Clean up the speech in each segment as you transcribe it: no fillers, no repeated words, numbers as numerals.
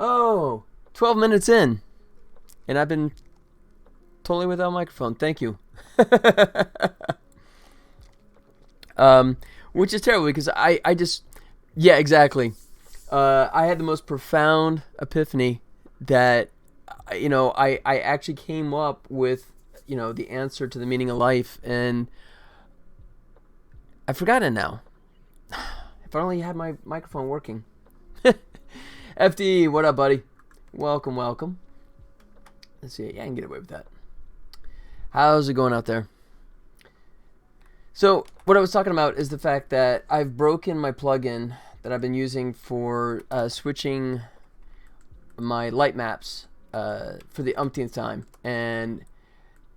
Oh, 12 minutes in, and I've been totally without microphone. Thank you. Which is terrible because I just, yeah, exactly. I had the most profound epiphany that, I actually came up with, the answer to the meaning of life, and I forgot it now. If I only had my microphone working. FD, what up, buddy? Welcome, welcome. Let's see. Yeah, I can get away with that. How's it going out there? So, what I was talking about is the fact that I've broken my plugin that I've been using for switching my light maps for the umpteenth time, and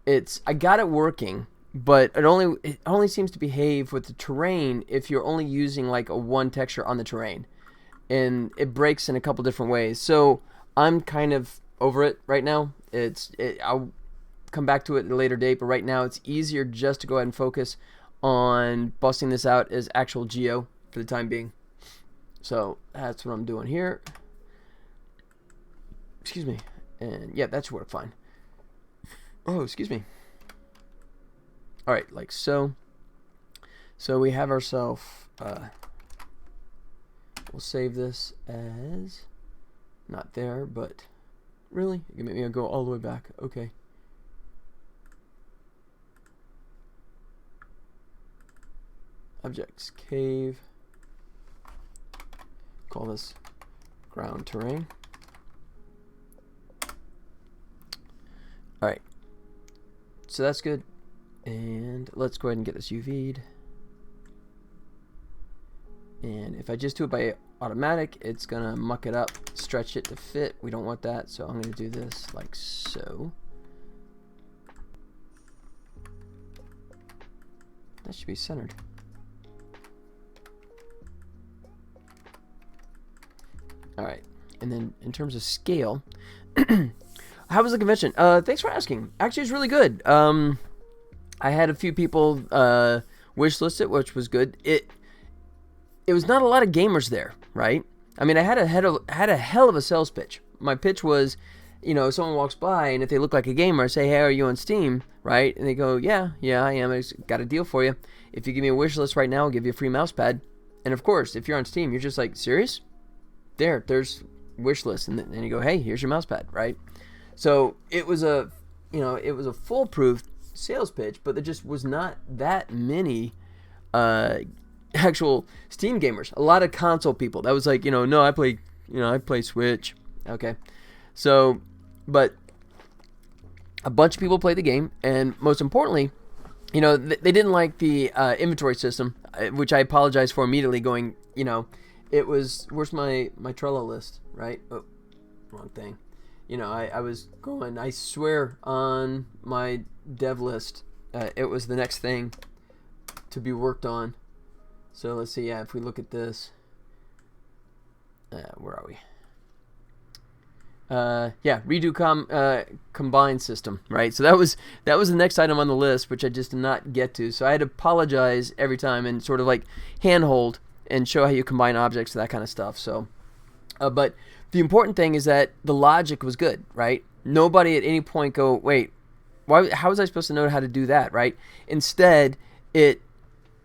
I got it working, but it only seems to behave with the terrain if you're only using like a one texture on the terrain, and it breaks in a couple different ways. So I'm kind of over it right now. I'll come back to it at a later date, but right now it's easier just to go ahead and focus on busting this out as actual geo for the time being. So that's what I'm doing here. Excuse me. And yeah, that should work fine. Oh, excuse me. All right, like so. So we have ourselves, we'll save this as, not there, but really? You can make me go all the way back. Okay. Objects, cave. Call this ground terrain. All right. So that's good. And let's go ahead and get this UV'd. And if I just do it by automatic, it's gonna muck it up, stretch it to fit. We don't want that, so I'm gonna do this like so. That should be centered. All right, and then in terms of scale, how was the convention? Thanks for asking. Actually, it's really good. I had a few people wish list it, which was good. It was not a lot of gamers there, right? I mean, I had a hell of a sales pitch. My pitch was, someone walks by, and if they look like a gamer, I say, "Hey, are you on Steam?" Right? And they go, "Yeah, I am. I got a deal for you. If you give me a wish list right now, I'll give you a free mouse pad." And of course, if you're on Steam, you're just like, "Serious?" There's wish list, and then you go, "Hey, here's your mouse pad," right? So it was a foolproof sales pitch, but there just was not that many actual Steam gamers. A lot of console people. That was like, no, I play Switch. Okay, so, but a bunch of people played the game, and most importantly, they didn't like the inventory system, which I apologized for immediately. Going, it was, where's my Trello list, right? Oh, wrong thing. I was going, I swear on my dev list, it was the next thing to be worked on. So let's see, if we look at this, where are we? Redo combine system, right? So that was the next item on the list, which I just did not get to. So I had to apologize every time and sort of like handhold and show how you combine objects, that kind of stuff. So, but the important thing is that the logic was good, right? Nobody at any point go, wait, how was I supposed to know how to do that, right? Instead, it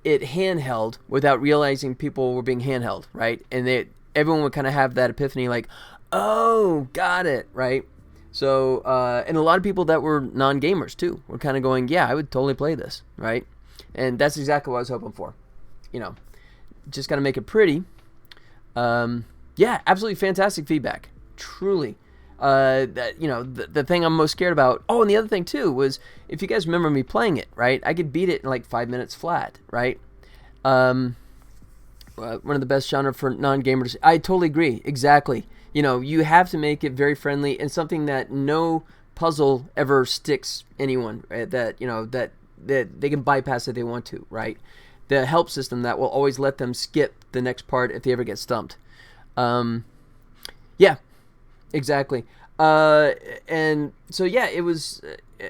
handheld without realizing people were being handheld, right? And everyone would kind of have that epiphany like, oh, got it, right? So, and a lot of people that were non-gamers too were kind of going, yeah, I would totally play this, right? And that's exactly what I was hoping for. Just got to make it pretty. Yeah, absolutely fantastic feedback. Truly. The thing I'm most scared about. Oh, and the other thing too was, if you guys remember me playing it, right? I could beat it in like 5 minutes flat, right? One of the best genre for non-gamers. I totally agree. Exactly. You have to make it very friendly and something that no puzzle ever sticks anyone, right? That they can bypass if they want to, right? The help system that will always let them skip the next part if they ever get stumped. Yeah, exactly. And so, yeah, it was,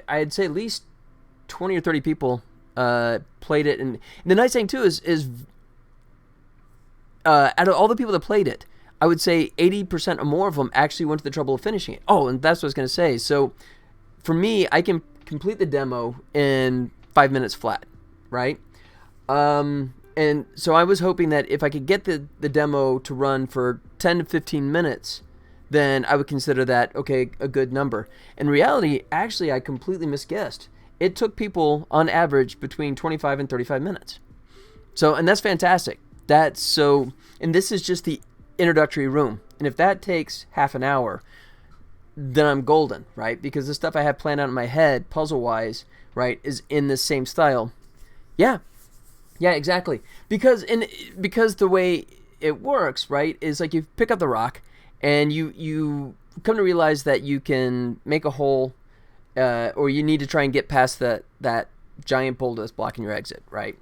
I'd say at least 20 or 30 people played it. And the nice thing, too, is out of all the people that played it, I would say 80% or more of them actually went to the trouble of finishing it. Oh, and that's what I was going to say. So for me, I can complete the demo in 5 minutes flat, right? And so I was hoping that if I could get the demo to run for 10 to 15 minutes, then I would consider that, okay, a good number. In reality, actually, I completely misguessed. It took people, on average, between 25 and 35 minutes. So, and that's fantastic. And this is just the introductory room. And if that takes half an hour, then I'm golden, right? Because the stuff I have planned out in my head, puzzle-wise, right, is in the same style. Yeah, exactly. Because the way it works, right, is like you pick up the rock, and you come to realize that you can make a hole, or you need to try and get past that giant boulder that's blocking your exit, right?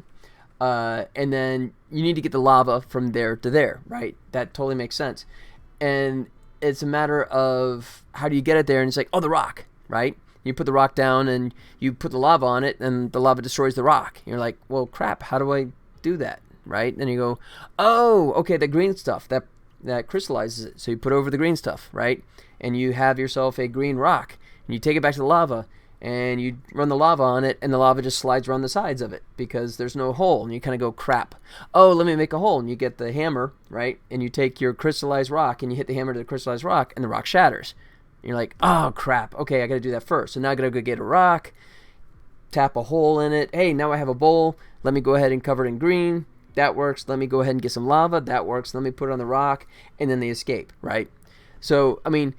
And then you need to get the lava from there to there, right? That totally makes sense. And it's a matter of how do you get it there, and it's like, oh, the rock, right? You put the rock down and you put the lava on it, and the lava destroys the rock. You're like, well, crap, how do I do that, right? And you go, oh, okay, the green stuff, that crystallizes it. So you put over the green stuff, right? And you have yourself a green rock, and you take it back to the lava, and you run the lava on it, and the lava just slides around the sides of it because there's no hole. And you kind of go, crap. Oh, let me make a hole. And you get the hammer, right? And you take your crystallized rock, and you hit the hammer to the crystallized rock, and the rock shatters. And you're like, oh, crap. Okay, I got to do that first. So now I got to go get a rock, tap a hole in it. Hey, now I have a bowl. Let me go ahead and cover it in green. That works. Let me go ahead and get some lava. That works. Let me put it on the rock, and then they escape, right? So, I mean,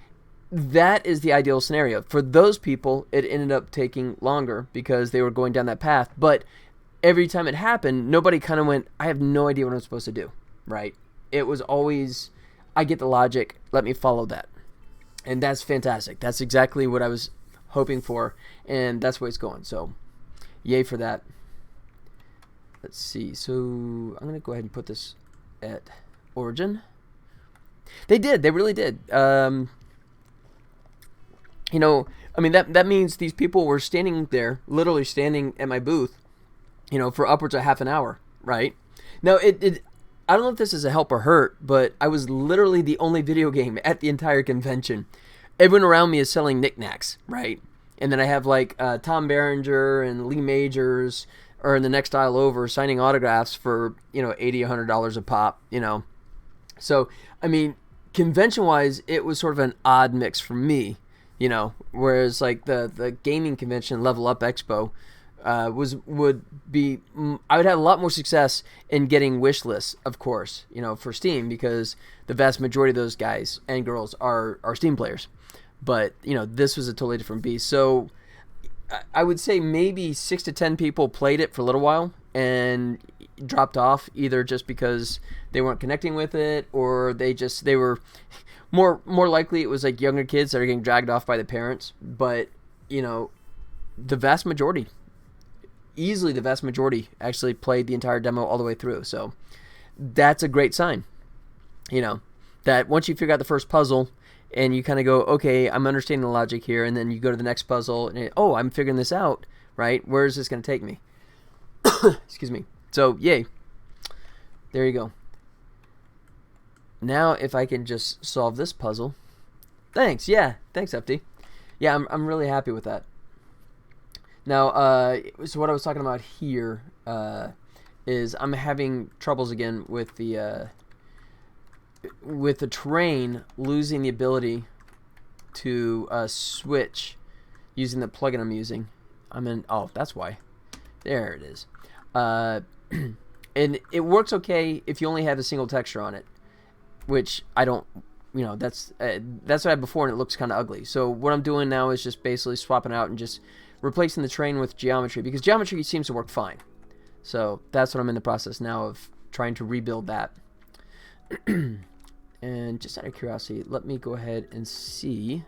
that is the ideal scenario. For those people, it ended up taking longer because they were going down that path. But every time it happened, nobody kind of went, I have no idea what I'm supposed to do, right? It was always, I get the logic, let me follow that. And that's fantastic. That's exactly what I was hoping for, and that's where it's going. So, yay for that. Let's see. So, I'm going to go ahead and put this at origin. They did. They really did. You know, I mean, that means these people were standing there, literally standing at my booth, you know, for upwards of half an hour, right? Now, I don't know if this is a help or hurt, but I was literally the only video game at the entire convention. Everyone around me is selling knickknacks, right? And then I have, like, Tom Berenger and Lee Majors are in the next aisle over signing autographs for, you know, $80, $100 a pop, you know. So, I mean, convention-wise, it was sort of an odd mix for me. You know, whereas like the gaming convention, Level Up Expo, I would have a lot more success in getting wish lists, of course, you know, for Steam, because the vast majority of those guys and girls are Steam players. But, you know, this was a totally different beast. So I would say maybe 6 to 10 people played it for a little while and dropped off, either just because they weren't connecting with it, or they were... More likely it was like younger kids that are getting dragged off by the parents. But, you know, the vast majority, easily the vast majority, actually played the entire demo all the way through. So that's a great sign, you know, that once you figure out the first puzzle and you kind of go, okay, I'm understanding the logic here, and then you go to the next puzzle and I'm figuring this out, right? Where is this going to take me? Excuse me. So, yay. There you go. Now, if I can just solve this puzzle. Thanks, yeah. Thanks, FD. Yeah, I'm really happy with that. Now, so what I was talking about here is I'm having troubles again with the terrain losing the ability to switch using the plugin I'm using. Oh, that's why. There it is. And it works okay if you only have a single texture on it, which I don't, you know, that's what I had before, and it looks kind of ugly. So what I'm doing now is just basically swapping out and just replacing the terrain with geometry, because geometry seems to work fine. So that's what I'm in the process now of trying to rebuild that. And just out of curiosity, let me go ahead and see.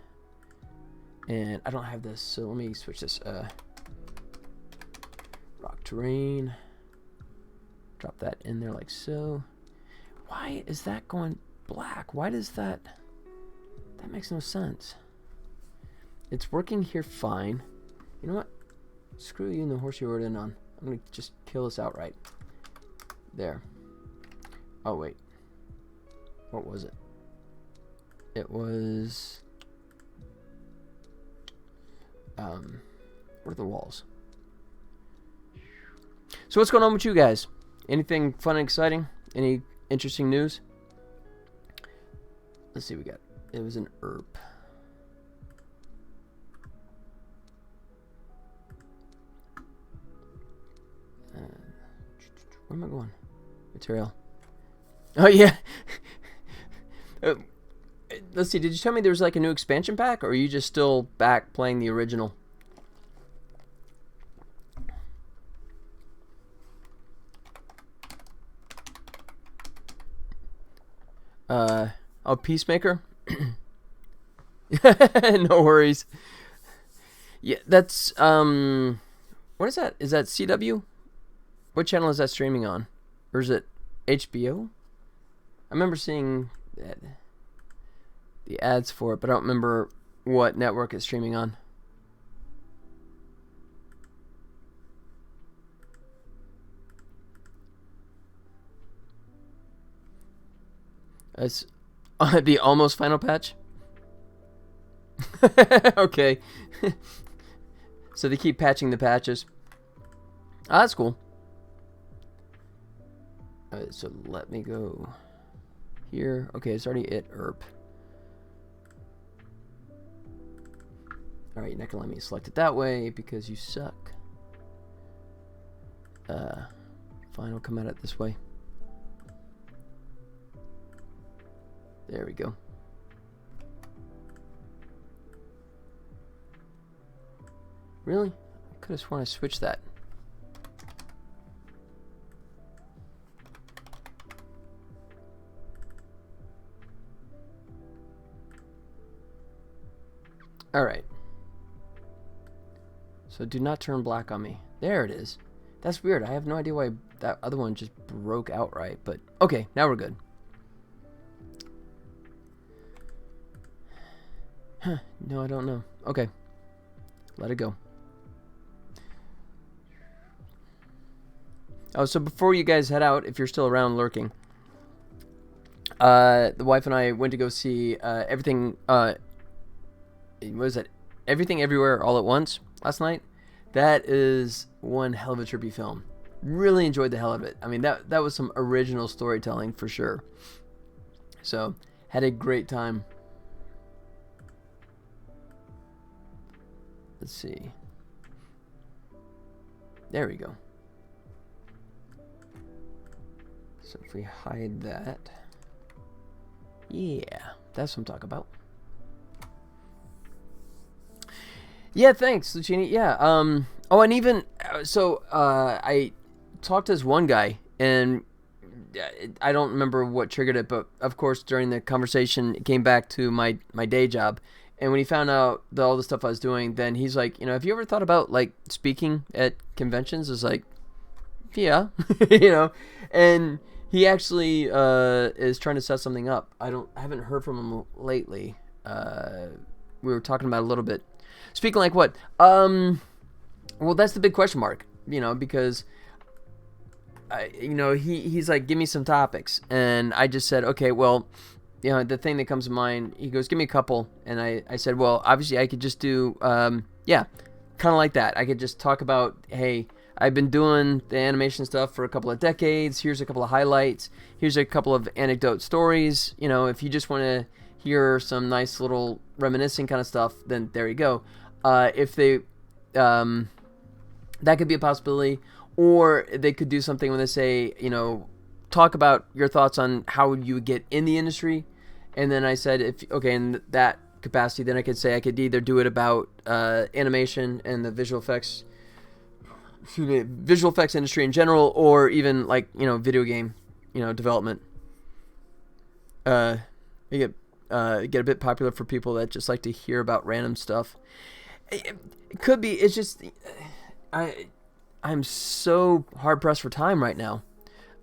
And I don't have this, so let me switch this. Rock terrain. Drop that in there like so. Why is that going black? Why does that... That makes no sense. It's working here fine. You know what? Screw you and the horse you rode in on. I'm going to just kill this outright. There. Oh, wait. What was it? It was... what are the walls? So what's going on with you guys? Anything fun and exciting? Any interesting news? Let's see what we got. It was an herb. Where am I going? Material. Oh, yeah. Let's see. Did you tell me there was like a new expansion pack? Or are you just still back playing the original? Oh, Peacemaker? No worries. Yeah, that's, what is that? Is that CW? What channel is that streaming on? Or is it HBO? I remember seeing the ads for it, but I don't remember what network it's streaming on. It's the almost final patch? Okay. So they keep patching the patches. Ah, that's cool. Alright, so let me go here. Okay, it's already it, herb. Alright, you're not gonna let me select it that way because you suck. Fine, I'll come at it this way. There we go. Really? I could have sworn I switched that. Alright. So do not turn black on me. There it is. That's weird. I have no idea why that other one just broke outright, but okay, now we're good. Huh, no, I don't know. Okay. Let it go. Oh, so before you guys head out, if you're still around lurking, the wife and I went to go see everything, what is that? Everything Everywhere All at Once last night. That is one hell of a trippy film. Really enjoyed the hell of it. I mean, that was some original storytelling for sure. So, had a great time. Let's see. There we go. So if we hide that. Yeah, that's what I'm talking about. Yeah, thanks, Lucini. Yeah. Oh, and even so, I talked to this one guy, and I don't remember what triggered it, but of course during the conversation, it came back to my day job. And when he found out all the stuff I was doing, then he's like, you know, have you ever thought about like speaking at conventions? It's like, yeah, you know, and he actually is trying to set something up. I haven't heard from him lately. We were talking about it a little bit. Speaking like what? Well, that's the big question mark, you know, because you know, he's like, give me some topics, and I just said, okay, well, you know, the thing that comes to mind, he goes, give me a couple, and I said, well, obviously I could just do, yeah, kind of like that. I could just talk about, hey, I've been doing the animation stuff for a couple of decades. Here's a couple of highlights. Here's a couple of anecdote stories. You know, if you just want to hear some nice little reminiscing kind of stuff, then there you go. If they, that could be a possibility. Or they could do something when they say, you know, talk about your thoughts on how you would get in the industry. And then I said, okay, in that capacity, then I could say I could either do it about animation and the visual effects industry in general, or even like, you know, video game, you know, development. Get a bit popular for people that just like to hear about random stuff. It could be. It's just I'm so hard pressed for time right now.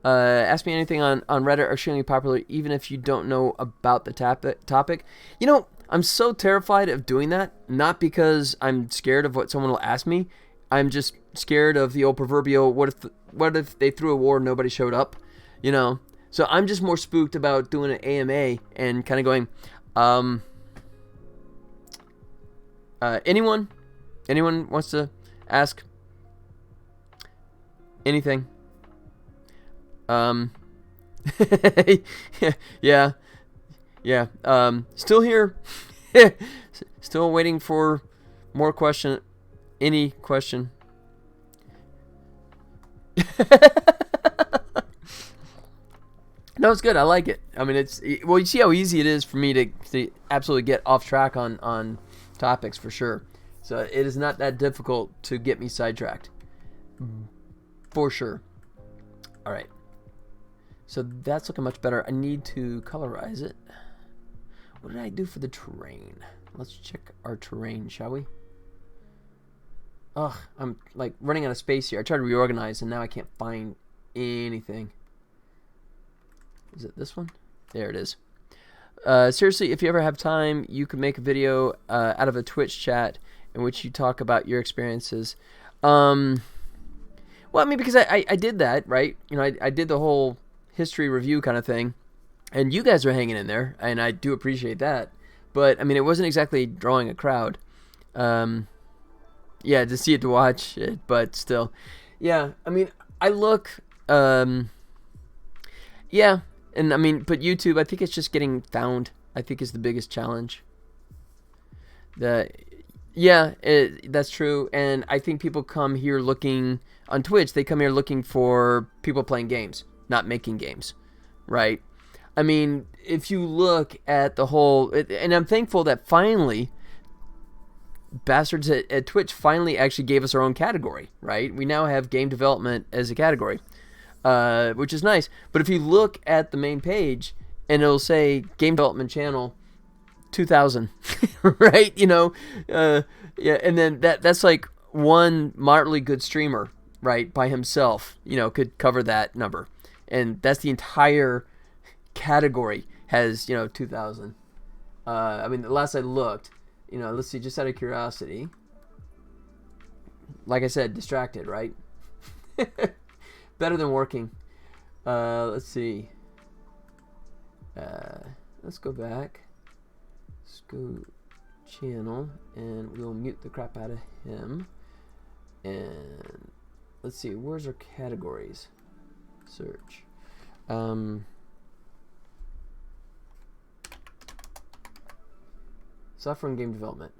Ask me anything on Reddit or extremely popular, even if you don't know about the topic. You know, I'm so terrified of doing that, not because I'm scared of what someone will ask me. I'm just scared of the old proverbial, what if they threw a war and nobody showed up, you know? So I'm just more spooked about doing an AMA and kind of going, Anyone wants to ask anything? Yeah. Still here. Still waiting for more question. Any question? No, it's good. I like it. I mean, well, you see how easy it is for me to absolutely get off track on topics for sure. So it is not that difficult to get me sidetracked. For sure. All right. So that's looking much better. I need to colorize it. What did I do for the terrain? Let's check our terrain, shall we? Ugh, I'm like running out of space here. I tried to reorganize and now I can't find anything. Is it this one? There it is. Seriously, if you ever have time, you could make a video out of a Twitch chat in which you talk about your experiences. Well, I mean, because I did that, right? You know, I did the whole history review kind of thing, and you guys are hanging in there, and I do appreciate that. But, I mean, it wasn't exactly drawing a crowd. Yeah, to see it, to watch it, but still. Yeah, I mean, I look... yeah, and I mean, but YouTube, I think it's just getting found, I think is the biggest challenge. Yeah, that's true, and I think people come here looking... On Twitch, they come here looking for people playing games, not making games, right? I mean, if you look at the whole... And I'm thankful that finally, bastards at Twitch finally actually gave us our own category, right? We now have game development as a category, which is nice. But if you look at the main page, and it'll say Game Development Channel 2000, right? You know, yeah, and then that's like one moderately good streamer, right, by himself, you know, could cover that number. And that's the entire category has, you know, 2,000. I mean, the last I looked, you know, let's see, just out of curiosity. Like I said, distracted, right? Better than working. Let's see. Let's go back. Let's go channel, and we'll mute the crap out of him. And... let's see, where's our categories? Search. Software and game development.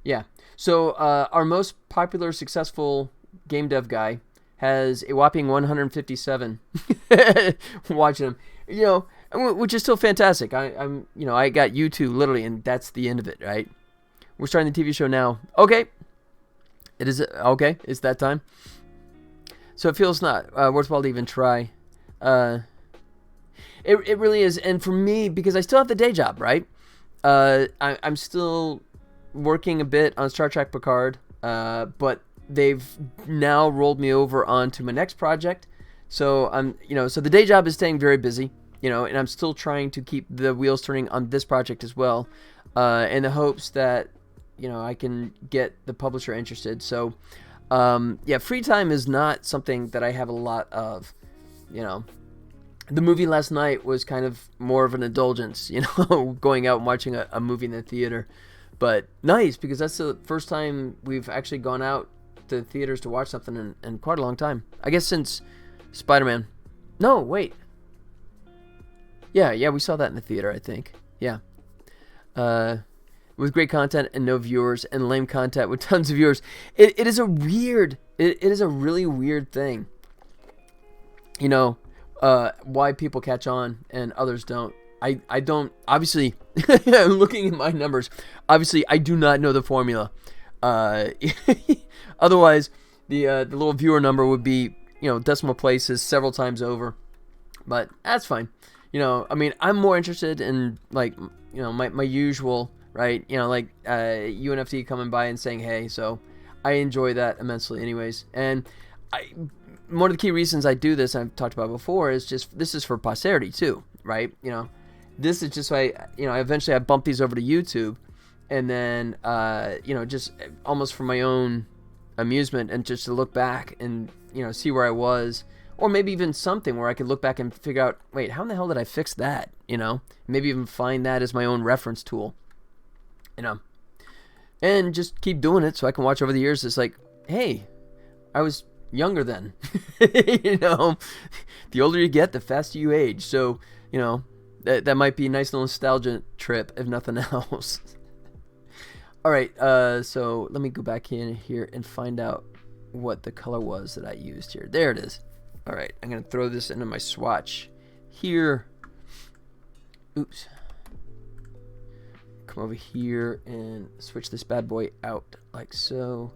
Yeah. So our most popular, successful game dev guy has a whopping 157 watching him. You know, which is still fantastic. I'm, you know, I got YouTube literally, and that's the end of it, right? We're starting the TV show now. Okay. It is okay. It's that time. So it feels not worthwhile to even try. It really is. And for me, because I still have the day job, right? I'm still working a bit on Star Trek Picard, but they've now rolled me over onto my next project. So so the day job is staying very busy, you know, and I'm still trying to keep the wheels turning on this project as well, in the hopes that, you know, I can get the publisher interested. So, yeah, free time is not something that I have a lot of, you know. The movie last night was kind of more of an indulgence, you know, going out and watching a movie in the theater. But nice, because that's the first time we've actually gone out to theaters to watch something in quite a long time. I guess since Spider-Man. No, wait. Yeah, we saw that in the theater, I think. Yeah. With great content and no viewers, and lame content with tons of viewers. It is a really weird thing. You know, why people catch on and others don't. I don't, obviously, looking at my numbers, obviously I do not know the formula. Otherwise, the little viewer number would be, you know, decimal places several times over. But that's fine. You know, I mean, I'm more interested in, like, you know, my usual... right, you know, like UNFT coming by and saying hey, so I enjoy that immensely anyways. And one of the key reasons I do this, I've talked about before, is just, this is for posterity too, right? You know, this is just why, you know, eventually I bump these over to YouTube, and then, you know, just almost for my own amusement, and just to look back and, you know, see where I was or maybe even something where I could look back and figure out, wait, how in the hell did I fix that? You know, maybe even find that as my own reference tool. You know, and just keep doing it so I can watch over the years. It's like, hey, I was younger then. You know, the older you get, the faster you age. So, you know, that might be a nice little nostalgia trip, if nothing else. All right, so let me go back in here and find out what the color was that I used here. There it is. All right, I'm going to throw this into my swatch here. Oops. Come over here and switch this bad boy out like so.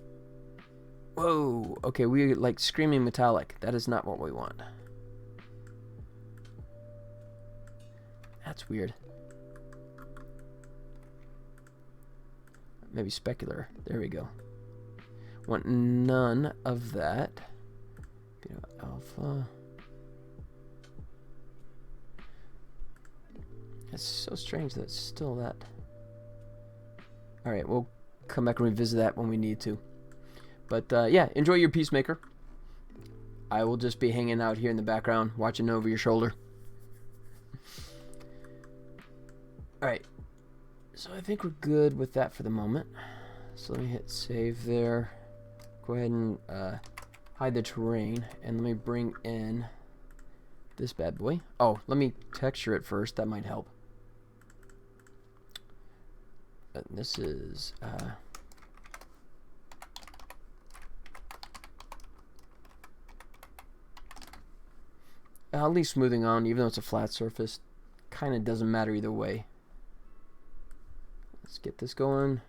Whoa, okay, we like screaming metallic. That is not what we want. That's weird. Maybe specular. There we go. Want none of that. Beta alpha. It's so strange that it's still that. Alright, we'll come back and revisit that when we need to. But yeah, enjoy your Peacemaker. I will just be hanging out here in the background, watching over your shoulder. Alright, so I think we're good with that for the moment. So let me hit save there. Go ahead and hide the terrain, and let me bring in this bad boy. Oh, let me texture it first. That might help. This is I'll leave smoothing on, even though it's a flat surface. Kind of doesn't matter either way. Let's get this going.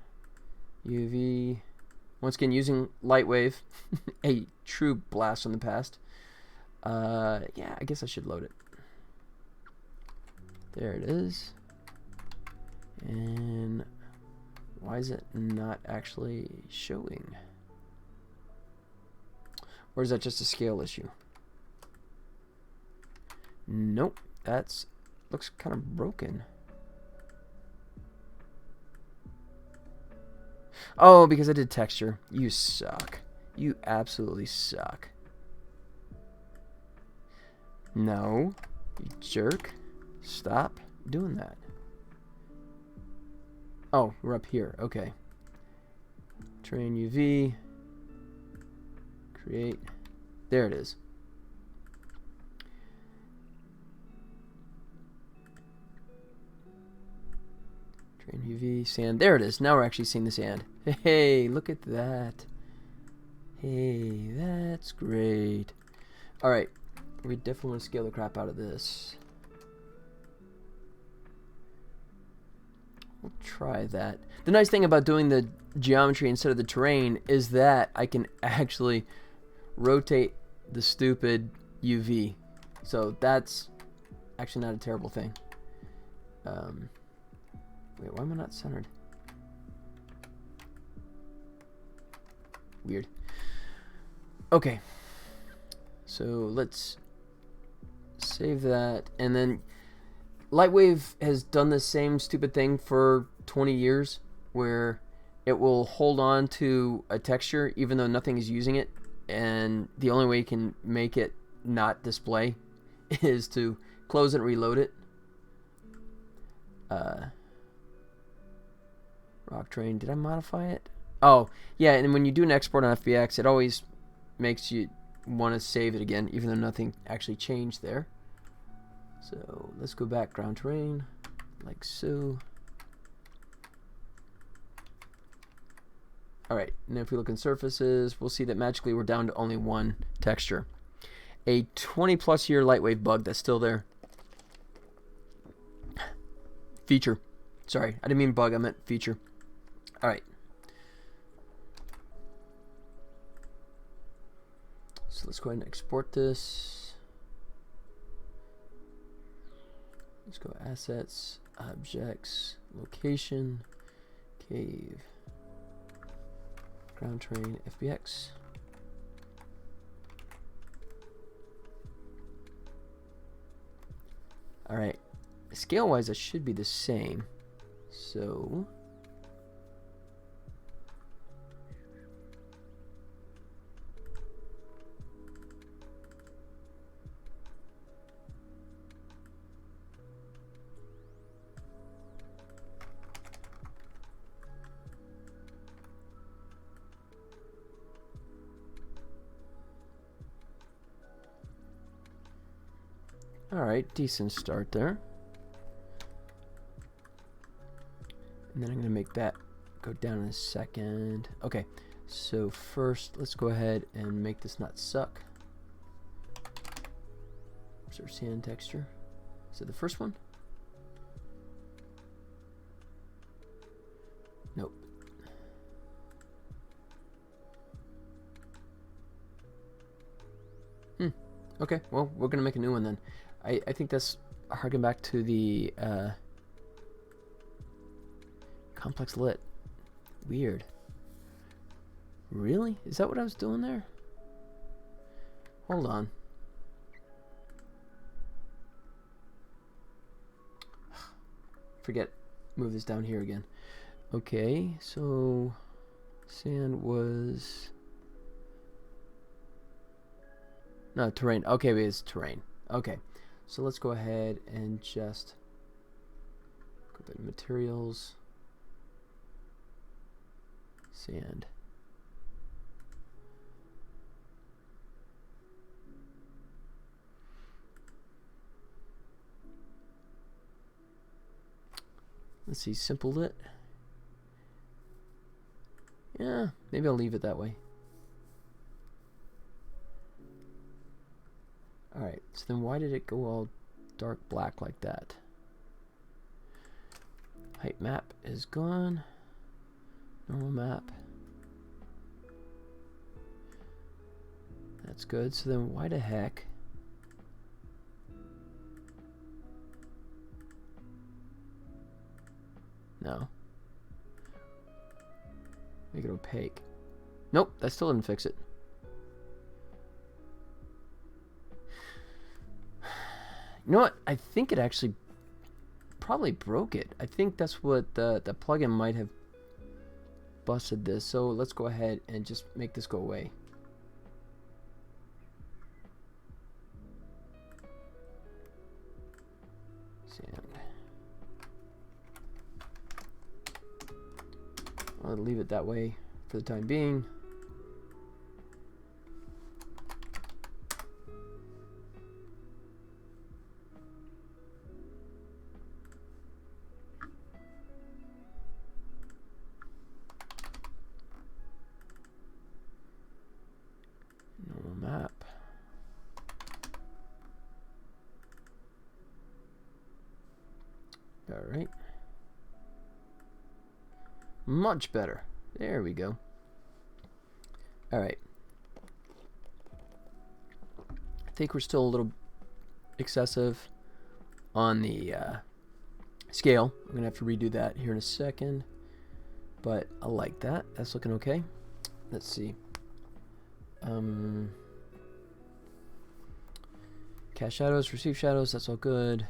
UV. Once again, using Lightwave. A true blast from the past. Yeah, I guess I should load it. There it is. And why is it not actually showing? Or is that just a scale issue? Nope, that's looks kind of broken. Oh, because I did texture. You suck. You absolutely suck. No, you jerk. Stop doing that. Oh, we're up here. Okay. Train UV. Create. There it is. Train UV, sand. There it is. Now we're actually seeing the sand. Hey, look at that. Hey, that's great. Alright. We definitely want to scale the crap out of this. We'll try that. The nice thing about doing the geometry instead of the terrain is that I can actually rotate the stupid UV. So that's actually not a terrible thing. Wait, why am I not centered? Weird. Okay. So let's save that. And then Lightwave has done the same stupid thing for 20 years where it will hold on to a texture even though nothing is using it. And the only way you can make it not display is to close it and reload it. Rock Train, did I modify it? Oh, yeah, and when you do an export on FBX, it always makes you want to save it again, even though nothing actually changed there. So let's go back, ground terrain, like so. Alright, now if we look in surfaces, we'll see that magically we're down to only one texture. A 20+ year Lightwave bug that's still there. Feature. Sorry, I didn't mean bug, I meant feature. Alright. So let's go ahead and export this. Let's go assets, objects, location, cave, ground terrain, FBX. Alright. Scale wise, it should be the same. So Alright, decent start there. And then I'm going to make that go down in a second. Okay, so first let's go ahead and make this not suck. Where's our sand texture? Is it the first one? Nope. Okay, well, we're going to make a new one then. I think that's harken back to the complex lit. Weird. Really? Is that what I was doing there? Hold on. Forget. Move this down here again. Okay, so sand was... No, terrain. Okay, it's terrain. Okay, so let's go ahead and just go to materials, sand. Let's see, simple lit. Yeah, maybe I'll leave it that way. Alright, so then why did it go all dark black like that? Height map is gone. Normal map. That's good. So then why the heck? No. Make it opaque. Nope, that still didn't fix it. You know what? I think it actually probably broke it. I think that's what the plugin might have busted this. So let's go ahead and just make this go away. Sand. I'll leave it that way for the time being. Map. All right. Much better. There we go. All right. I think we're still a little excessive on the scale. I'm gonna have to redo that here in a second, but I like that. That's looking okay. Let's see. Cast shadows, receive shadows, that's all good.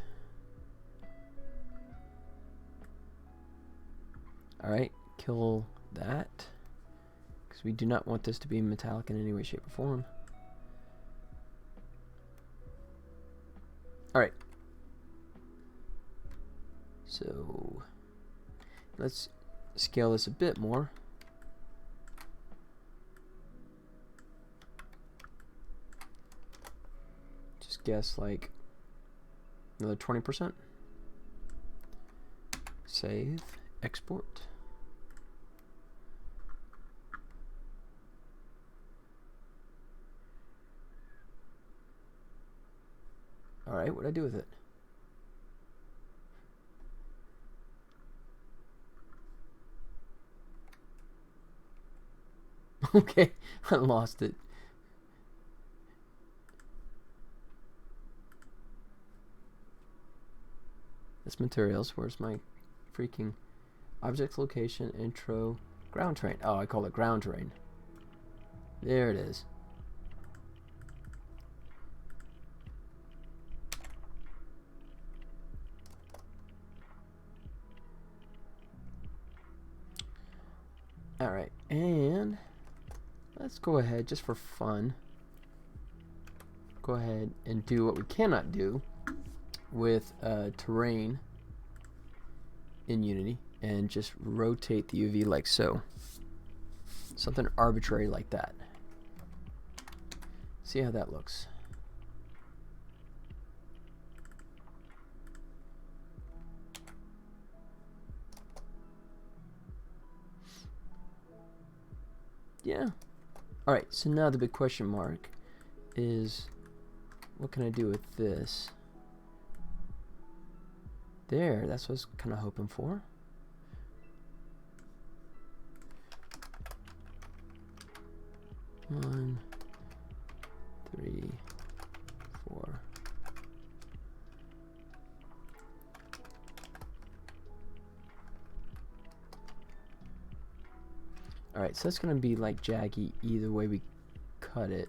Alright, kill that. Because we do not want this to be metallic in any way, shape, or form. Alright. So, let's scale this a bit more. Guess like another 20%. Save, export. All right, what'd I do with it? Okay, I lost it. That's materials. Where's my freaking object location, intro, ground terrain? Oh, I call it ground terrain. There it is. Alright, and let's go ahead, just for fun, go ahead and do what we cannot do with terrain in Unity, and just rotate the UV like so. Something arbitrary like that. See how that looks. Yeah. Alright, so now the big question mark is, what can I do with this? There, that's what I was kind of hoping for. One, 3, 4. Alright, so that's going to be like jaggy either way we cut it.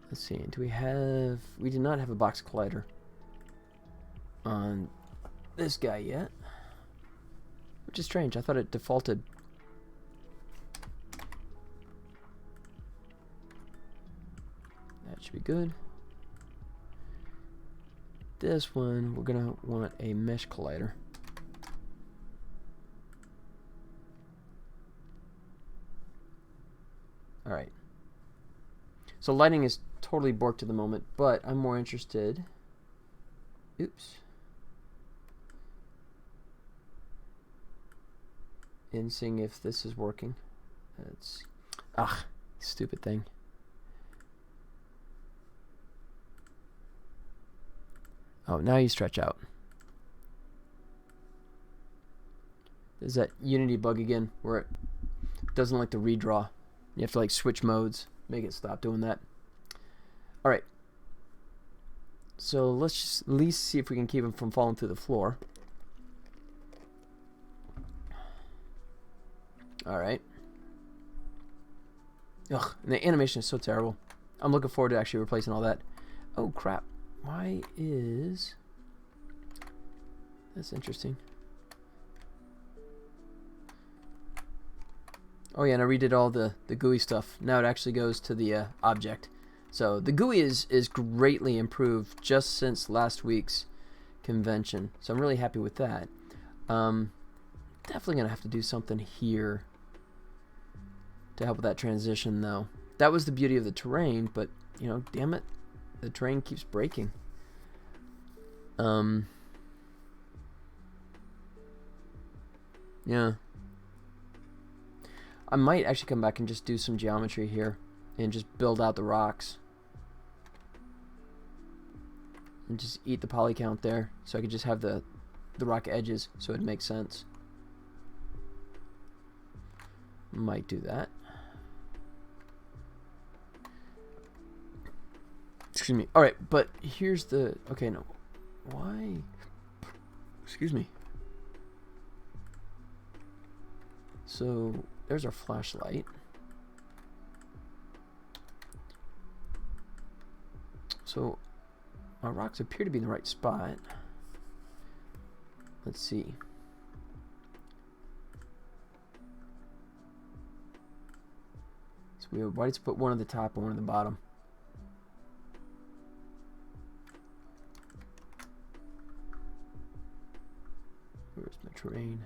Let's see, do we have... We did not have a box collider on this guy yet. Which is strange, I thought it defaulted. That should be good. This one, we're going to want a mesh collider. Alright. So lighting is totally borked at the moment, but I'm more interested... Oops. In seeing if this is working. That's... Ah, stupid thing. Oh, now you stretch out. There's that Unity bug again, where it doesn't like to redraw. You have to like switch modes, make it stop doing that. Alright. So let's just at least see if we can keep him from falling through the floor. Alright. Ugh, and the animation is so terrible. I'm looking forward to actually replacing all that. Oh crap. Why is... That's interesting. Oh yeah, and I redid all the GUI stuff. Now it actually goes to the object. So the GUI is greatly improved just since last week's convention. So I'm really happy with that. Definitely going to have to do something here to help with that transition though. That was the beauty of the terrain, but you know, damn it, the terrain keeps breaking. Yeah. I might actually come back and just do some geometry here and just build out the rocks. And just eat the poly count there so I could just have the rock edges so it makes sense. Might do that. Excuse me. Alright, but here's the... Okay, no. Why? Excuse me. So... There's our flashlight. So our rocks appear to be in the right spot. Let's see. So we have, why did you put one at the top and one at the bottom? Where's my terrain?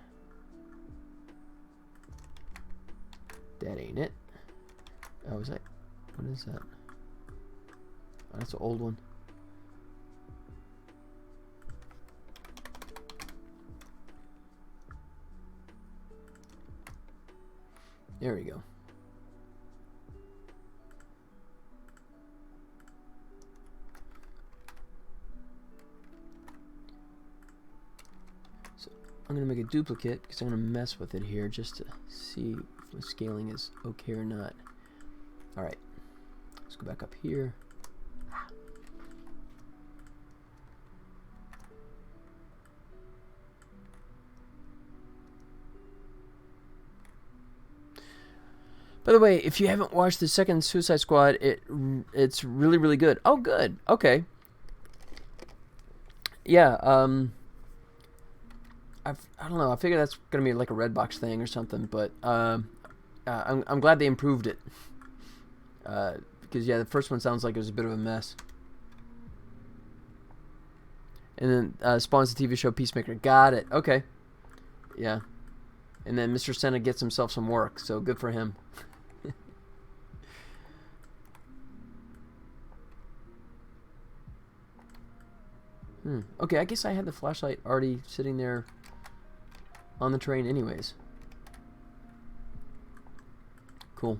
That ain't it. Oh, is that? What is that? Oh, that's an old one. There we go. So I'm gonna make a duplicate because I'm gonna mess with it here just to see if my scaling is okay or not. Alright, let's go back up here. By the way, if you haven't watched the second Suicide Squad, it's really, really good. Oh, good. Okay. Yeah, I don't know. I figured that's gonna be like a Redbox thing or something, but I'm glad they improved it. Because yeah, the first one sounds like it was a bit of a mess. And then spawns the TV show Peacemaker. Got it. Okay. Yeah. And then Mr. Senna gets himself some work, so good for him. Okay, I guess I had the flashlight already sitting there on the train anyways. Cool.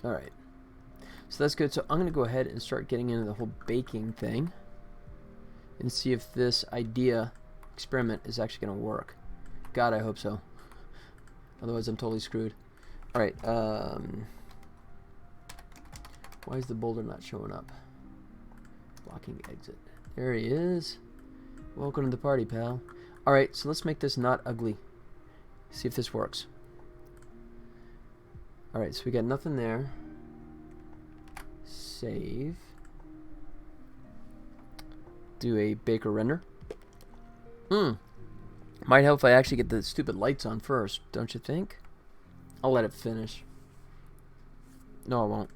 All right. So that's good. So I'm going to go ahead and start getting into the whole baking thing and see if this idea experiment is actually going to work. God, I hope so. Otherwise, I'm totally screwed. All right. Why is the boulder not showing up? Blocking exit. There he is. Welcome to the party, pal. All right. So let's make this not ugly. See if this works. All right. So we got nothing there. Save. Do a baker render. Might help if I actually get the stupid lights on first, don't you think? I'll let it finish. No, I won't.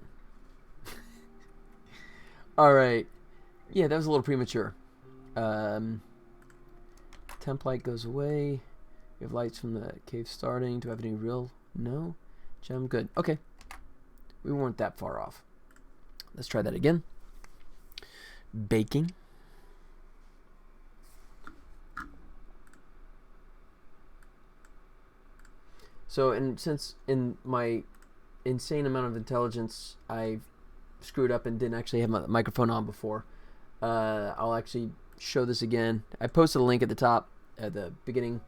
Alright. Yeah, that was a little premature. Temp light goes away. We have lights from the cave starting. Do I have any real? No. Gem, good. Okay. We weren't that far off. Let's try that again. Baking. So, since in my insane amount of intelligence, I've screwed up and didn't actually have my microphone on before, I'll actually show this again. I posted a link at the top, at the beginning.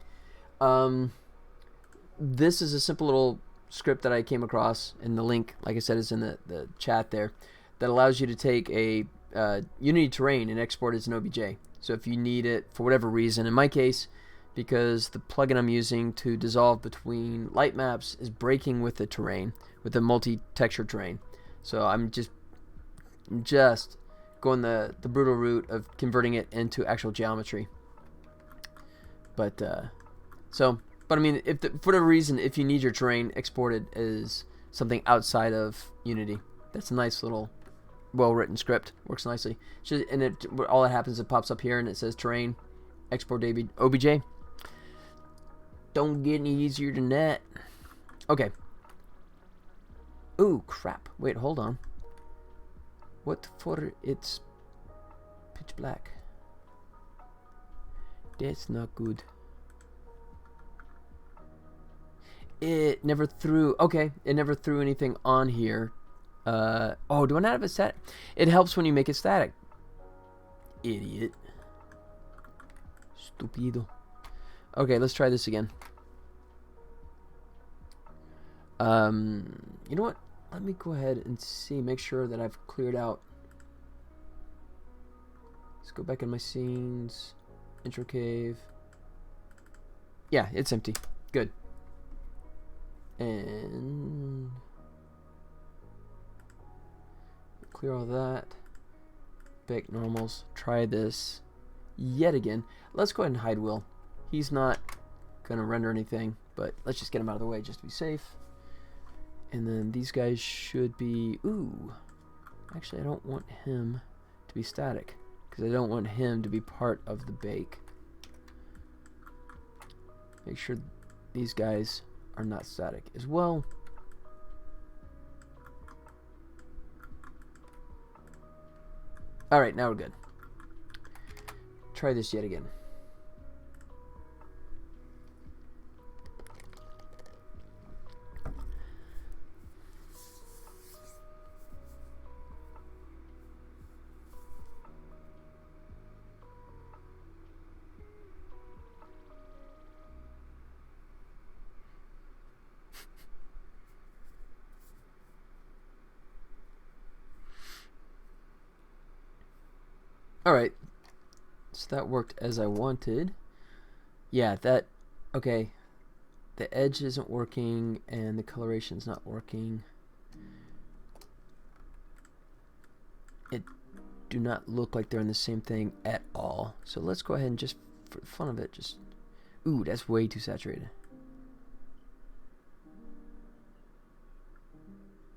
This is a simple little script that I came across, and the link, like I said, is in the chat there, that allows you to take a Unity terrain and export it as an OBJ. So if you need it for whatever reason, in my case, because the plugin I'm using to dissolve between light maps is breaking with the terrain, with the multi-texture terrain. So I'm just going the brutal route of converting it into actual geometry. But I mean, if for whatever reason, if you need your terrain exported as something outside of Unity, that's a nice little well-written script. Works nicely. And all that happens, it pops up here and it says terrain, export OBJ. Don't get any easier than that. Okay. Ooh, crap. Wait, hold on. What for? It's pitch black. That's not good. It never threw... Okay, it never threw anything on here. Oh, do I not have it static? It helps when you make it static. Idiot. Stupido. Okay, let's try this again. You know what? Let me go ahead and see, make sure that I've cleared out. Let's go back in my scenes. Intro cave. Yeah, it's empty. Good. And clear all that. Bake normals. Try this yet again. Let's go ahead and hide Will. He's not gonna render anything, but let's just get him out of the way just to be safe. And then these guys should be... Ooh. Actually, I don't want him to be static, because I don't want him to be part of the bake. Make sure these guys are not static as well. Alright, now we're good. Try this yet again. Alright, so that worked as I wanted. Yeah, okay, the edge isn't working and the coloration's not working. It do not look like they're in the same thing at all. So let's go ahead and just, for the fun of it, just... Ooh, that's way too saturated.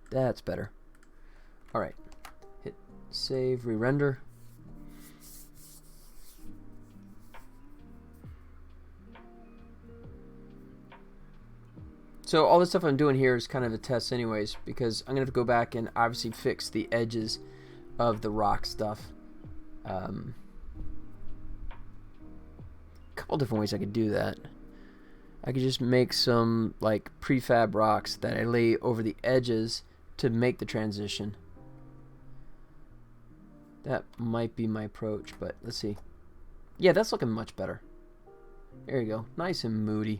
That's better. Alright, hit save, re-render. So all this stuff I'm doing here is kind of a test anyways, because I'm going to have to go back and obviously fix the edges of the rock stuff. A couple different ways I could do that. I could just make some like prefab rocks that I lay over the edges to make the transition. That might be my approach, but let's see. Yeah, that's looking much better. There you go. Nice and moody.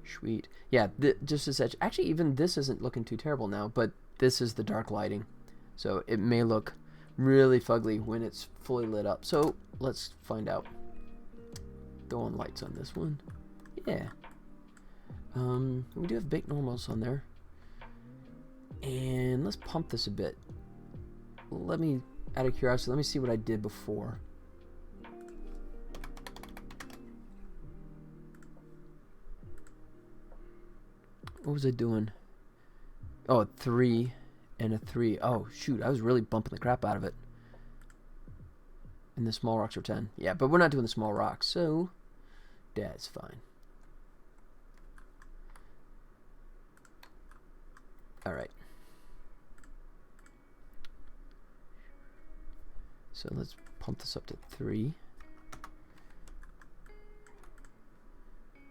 Sweet. Yeah, just this edge. Actually, even this isn't looking too terrible now, but this is the dark lighting. So it may look really fugly when it's fully lit up. So let's find out. Throw on lights on this one. Yeah. We do have baked normals on there. And let's pump this a bit. Let me, out of curiosity, let me see what I did before. What was I doing? Oh, a 3 and a 3. Oh, shoot. I was really bumping the crap out of it. And the small rocks are 10. Yeah, but we're not doing the small rocks, so that's fine. Alright. So let's pump this up to 3.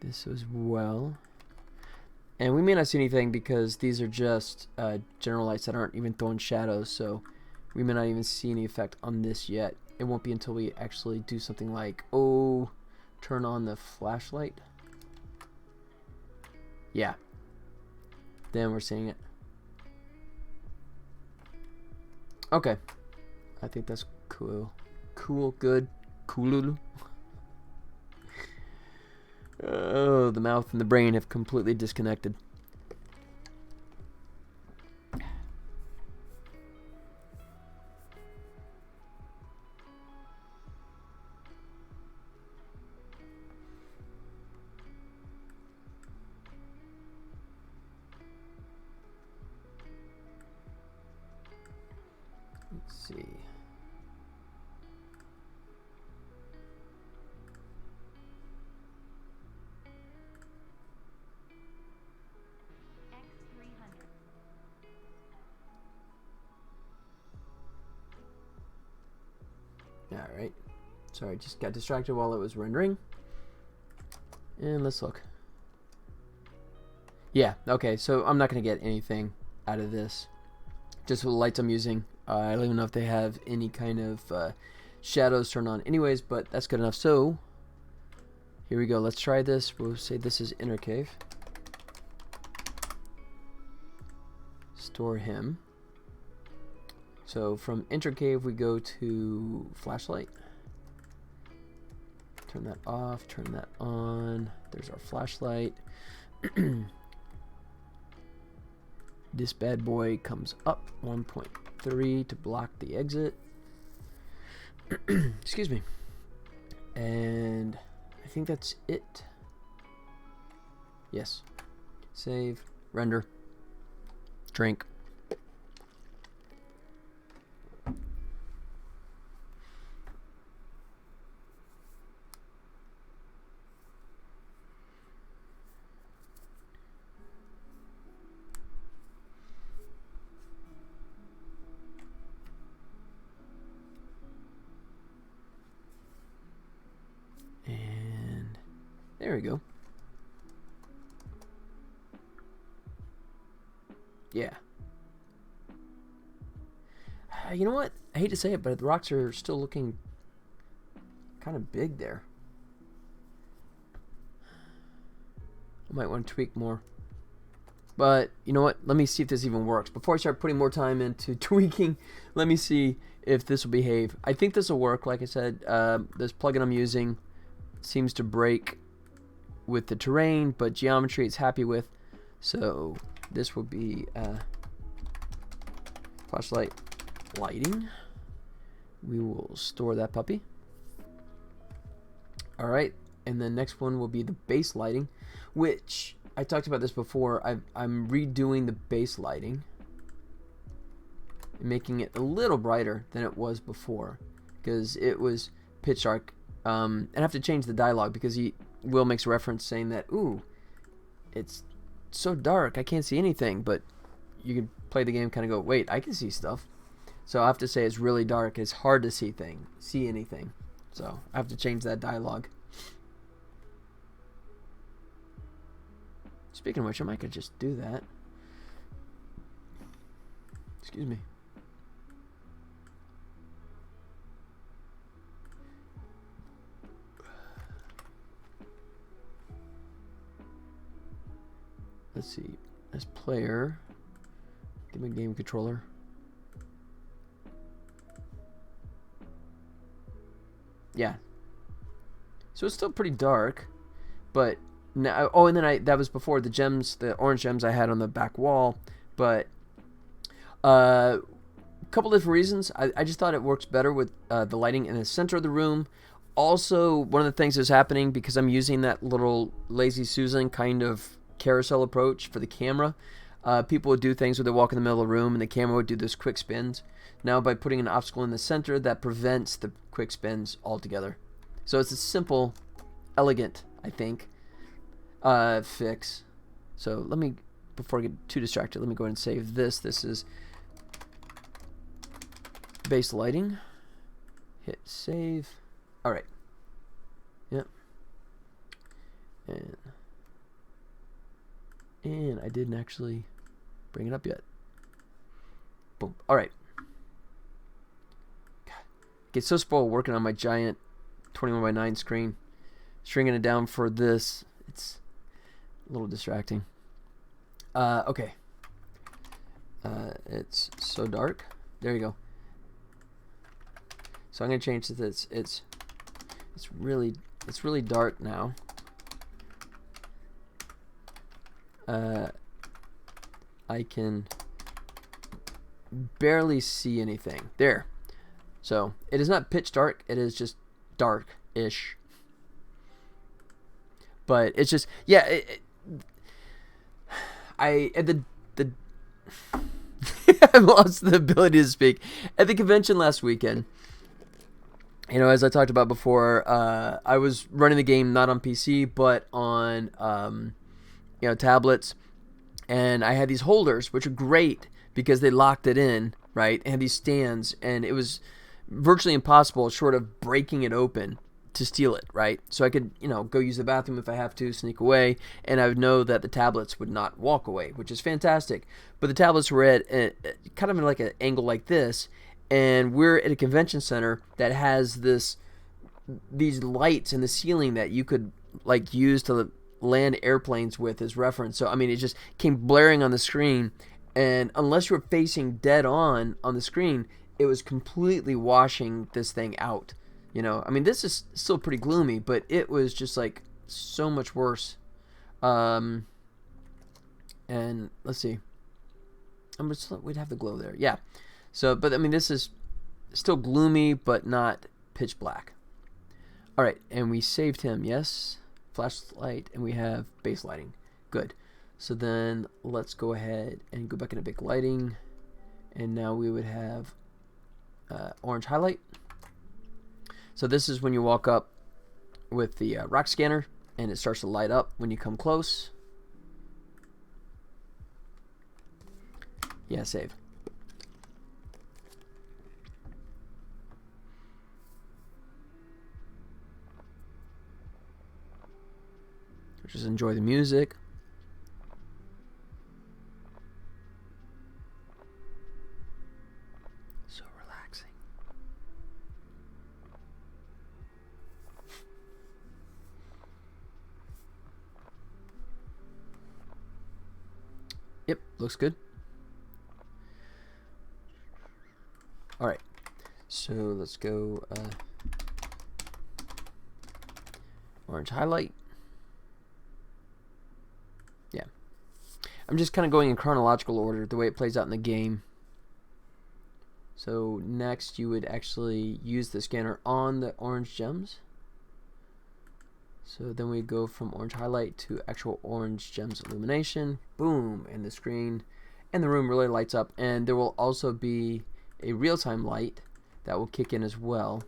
This as well. And we may not see anything because these are just general lights that aren't even throwing shadows, so we may not even see any effect on this yet. It won't be until we actually do something like, oh, turn on the flashlight. Yeah. Then we're seeing it. Okay. I think that's cool. Cool, good, cool. Oh, the mouth and the brain have completely disconnected. Let's see. Alright. Sorry, just got distracted while it was rendering. And let's look. Yeah, okay, so I'm not going to get anything out of this. Just with the lights I'm using. I don't even know if they have any kind of shadows turned on anyways, but that's good enough. So, here we go. Let's try this. We'll say this is inner cave. Store him. So from intercave we go to flashlight. Turn that off, turn that on. There's our flashlight. This bad boy comes up 1.3 to block the exit. Excuse me. And I think that's it. Yes. Save, render, drink. There we go. Yeah. You know what? I hate to say it, but the rocks are still looking kind of big there. I might want to tweak more. But, you know what? Let me see if this even works. Before I start putting more time into tweaking, let me see if this will behave. I think this will work. Like I said, this plugin I'm using seems to break with the terrain, but geometry it's happy with. So this will be flashlight lighting. We will store that puppy. Alright, and the next one will be the base lighting, which I talked about this before. I'm redoing the base lighting and making it a little brighter than it was before because it was pitch dark. And I have to change the dialogue because Will makes a reference saying that, ooh, it's so dark, I can't see anything. But you can play the game, kind of go, wait, I can see stuff. So I have to say it's really dark. It's hard to see anything. So I have to change that dialogue. Speaking of which, I might could just do that. Excuse me. Let's see. As player, give me a game controller. Yeah. So it's still pretty dark, but now. Oh, and then that was before the gems, the orange gems I had on the back wall. But a couple different reasons. I just thought it works better with the lighting in the center of the room. Also, one of the things that's happening because I'm using that little Lazy Susan kind of carousel approach for the camera. People would do things where they walk in the middle of the room and the camera would do those quick spins. Now by putting an obstacle in the center, that prevents the quick spins altogether. So it's a simple, elegant, I think, fix. So let me, before I get too distracted, let me go ahead and save this. This is base lighting. Hit save. All right. Yep. And I didn't actually bring it up yet. Boom. All right. God. Get so spoiled working on my giant 21:9 screen. Shrinking it down for this. It's a little distracting. Okay. It's so dark. There you go. So I'm gonna change this. It's really dark now. I can barely see anything. There. So it is not pitch dark. It is just dark-ish. But it's just, yeah. I've lost the ability to speak. At the convention last weekend, you know, as I talked about before, I was running the game not on PC but on tablets, and I had these holders which are great because they locked it in, right? And had these stands, and it was virtually impossible short of breaking it open to steal it, right? So I could, go use the bathroom if I have to, sneak away, and I would know that the tablets would not walk away, which is fantastic. But the tablets were at kind of like an angle like this, and we're at a convention center that has these lights in the ceiling that you could use to land airplanes with as reference. So I mean, it just came blaring on the screen, and unless you were facing dead on the screen, it was completely washing this thing out. I mean, this is still pretty gloomy, but it was just so much worse. And let's see. We'd have the glow there. Yeah. So, but I mean, this is still gloomy, but not pitch black. All right. And we saved him. Yes. Flashlight. And we have base lighting. Good. So then let's go ahead and go back into big lighting. And now we would have orange highlight. So this is when you walk up with the rock scanner, and it starts to light up when you come close. Yeah, save. Just enjoy the music. So relaxing. Yep, looks good. All right, so let's go orange highlight. Yeah, I'm just kind of going in chronological order, the way it plays out in the game. So next you would actually use the scanner on the orange gems. So then we go from orange highlight to actual orange gems illumination. Boom, and the screen and the room really lights up. And there will also be a real-time light that will kick in as well.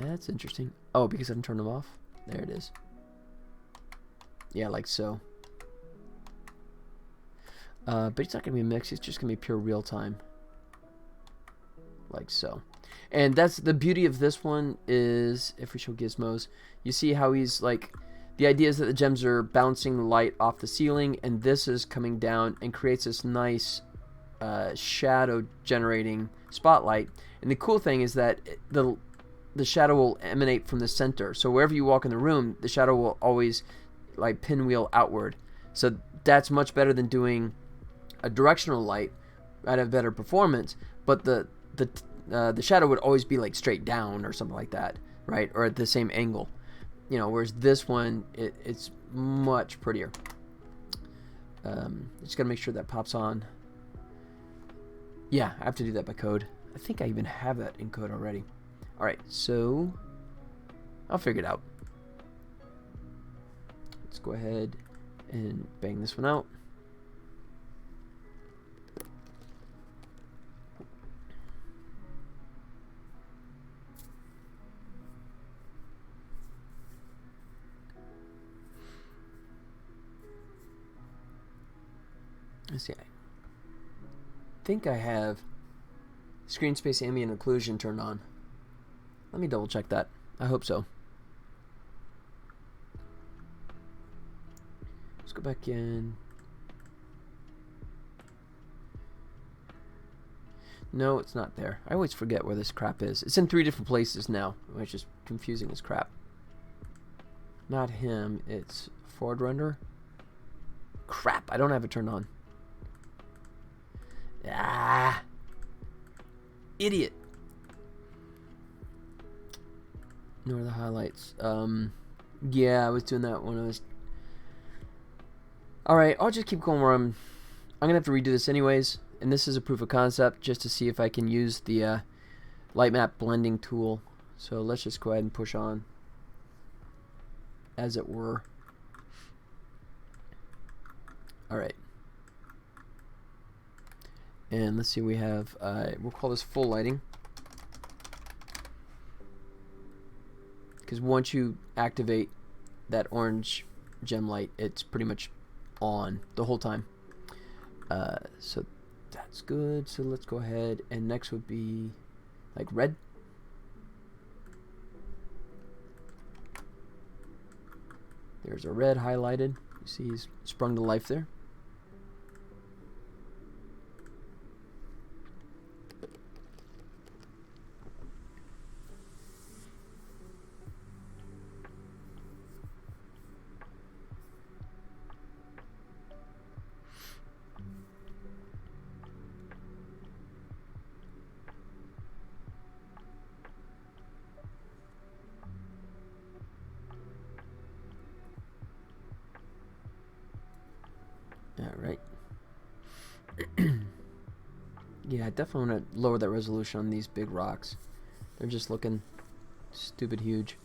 That's interesting. Oh, because I didn't turn them off? There it is. Yeah, like so. But it's not going to be a mix. It's just going to be pure real time. Like so. And that's the beauty of this one is, if we show gizmos, you see how he's like, the idea is that the gems are bouncing the light off the ceiling, and this is coming down and creates this nice shadow generating spotlight. And the cool thing is that the shadow will emanate from the center. So wherever you walk in the room, the shadow will always like pinwheel outward. So that's much better than doing a directional light. I'd have better performance, but the shadow would always be like straight down or something like that, right? Or at the same angle, you know. Whereas this one, it's much prettier. Just gotta make sure that pops on. Yeah, I have to do that by code. I think I even have that in code already. All right, so I'll figure it out. Let's go ahead and bang this one out. Let's see. I think I have screen space ambient occlusion turned on. Let me double check that. I hope so. Let's go back in. No, it's not there. I always forget where this crap is. It's in 3 different places now, which is confusing as crap. Not him. It's forward render. Crap, I don't have it turned on. Ah, idiot. Nor the highlights. Yeah, I was doing that when I was. All right, I'll just keep going where I'm gonna have to redo this anyways, and this is a proof of concept just to see if I can use the light map blending tool. So let's just go ahead and push on, as it were. All right. And let's see, we have, we'll call this full lighting. Because once you activate that orange gem light, it's pretty much on the whole time. So that's good. So let's go ahead, and next would be like red. There's a red highlighted. You see he's sprung to life there. Alright. Yeah, I definitely want to lower that resolution on these big rocks. They're just looking stupid huge.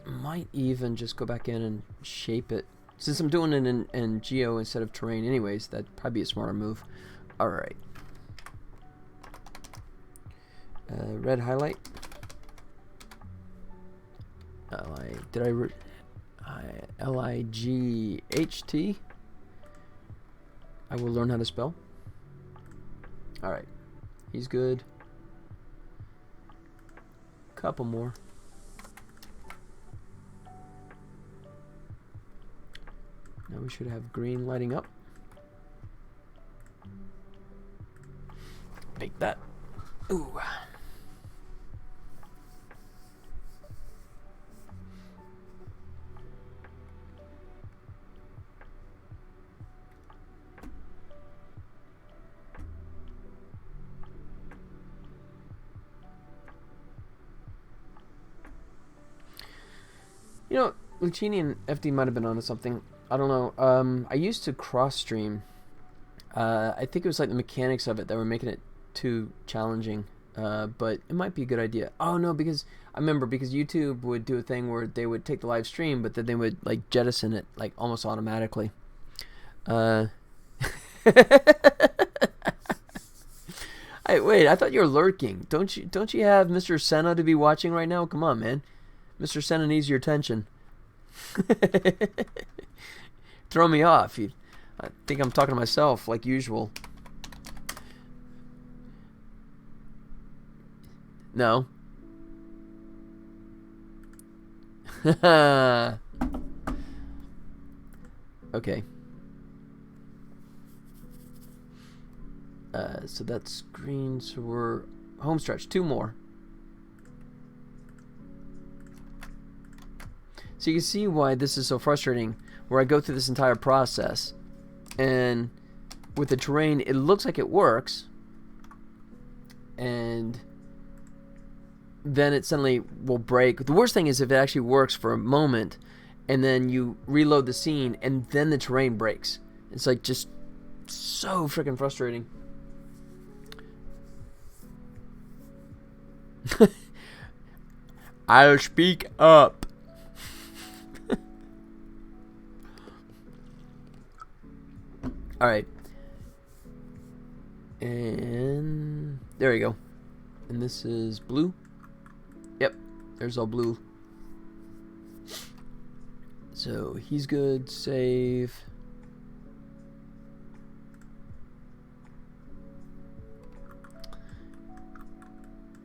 Might even just go back in and shape it. Since I'm doing it in geo instead of terrain anyways, that'd probably be a smarter move. Alright. Red highlight. L-I-G-H-T. I will learn how to spell. Alright. He's good. Couple more. Now we should have green lighting up. Make that. Ooh. You know, Lucchini and FD might have been onto something. I don't know. I used to cross stream. I think it was like the mechanics of it that were making it too challenging. But it might be a good idea. Oh no, because I remember because YouTube would do a thing where they would take the live stream, but then they would like jettison it like almost automatically. I Hey, wait, I thought you were lurking. Don't you have Mr. Senna to be watching right now? Come on, man. Mr. Senna needs your attention. Throw me off. I think I'm talking to myself like usual. No. Okay. So that's green, so we're home stretch. 2 more. So you can see why this is so frustrating, where I go through this entire process, and with the terrain, it looks like it works, and then it suddenly will break. The worst thing is if it actually works for a moment, and then you reload the scene, and then the terrain breaks. It's like just so freaking frustrating. I'll speak up. Alright. And there we go. And this is blue. Yep, there's all blue. So he's good. Save.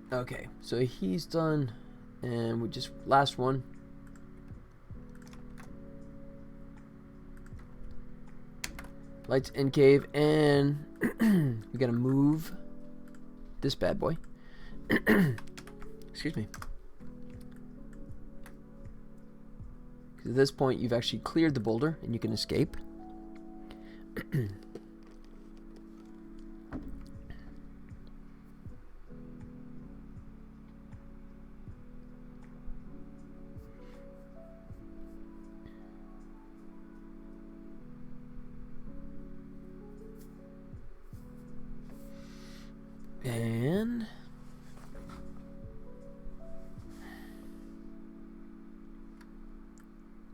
Okay, so he's done. And we just last one. Lights in cave, and we gotta move this bad boy. Excuse me. Because at this point, you've actually cleared the boulder, and you can escape. And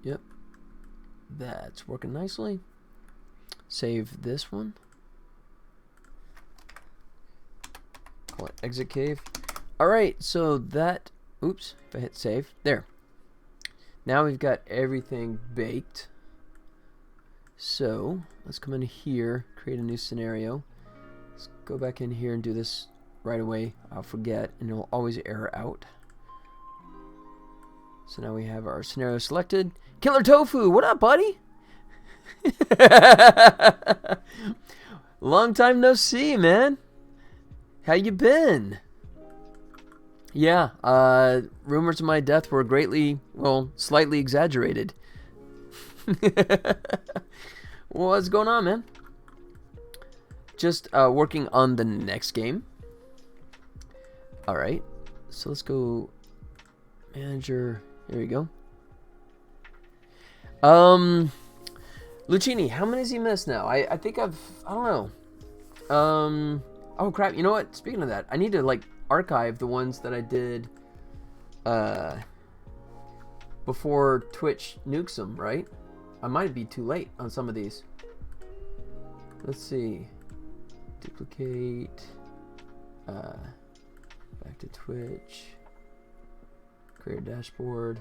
yep, that's working nicely. Save this one. Call it exit cave. Alright, so that, oops, if I hit save, there. Now we've got everything baked. So let's come in here, create a new scenario. Let's go back in here and do this right away. I'll forget, and it'll always error out. So now we have our scenario selected. Killer Tofu, what up, buddy? Long time no see, man. How you been? Yeah, rumors of my death were greatly, well, slightly exaggerated. What's going on, man? Just working on the next game. Alright, so let's go manager. Here we go. Lucchini, how many has he missed now? I think I don't know. Oh crap, you know what? Speaking of that, I need to like archive the ones that I did before Twitch nukes them, right? I might be too late on some of these. Let's see. Duplicate. Back to Twitch. Create a dashboard.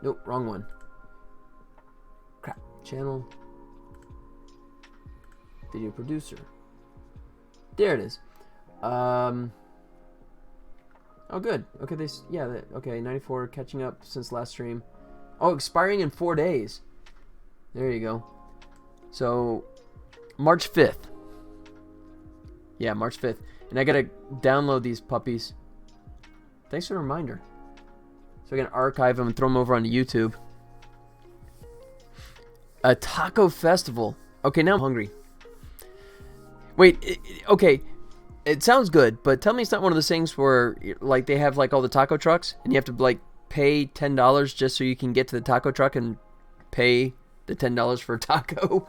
Nope, wrong one. Crap. Channel. Video producer. There it is. Oh, good. Okay, okay, 94 catching up since last stream. Oh, expiring in 4 days. There you go. So, March 5th. Yeah, March 5th. And I gotta download these puppies. Thanks for the reminder. So I can archive them and throw them over onto YouTube. A taco festival. Okay, now I'm hungry. Wait, okay. It sounds good, but tell me it's not one of those things where like they have like all the taco trucks and you have to like pay $10 just so you can get to the taco truck and pay the $10 for a taco.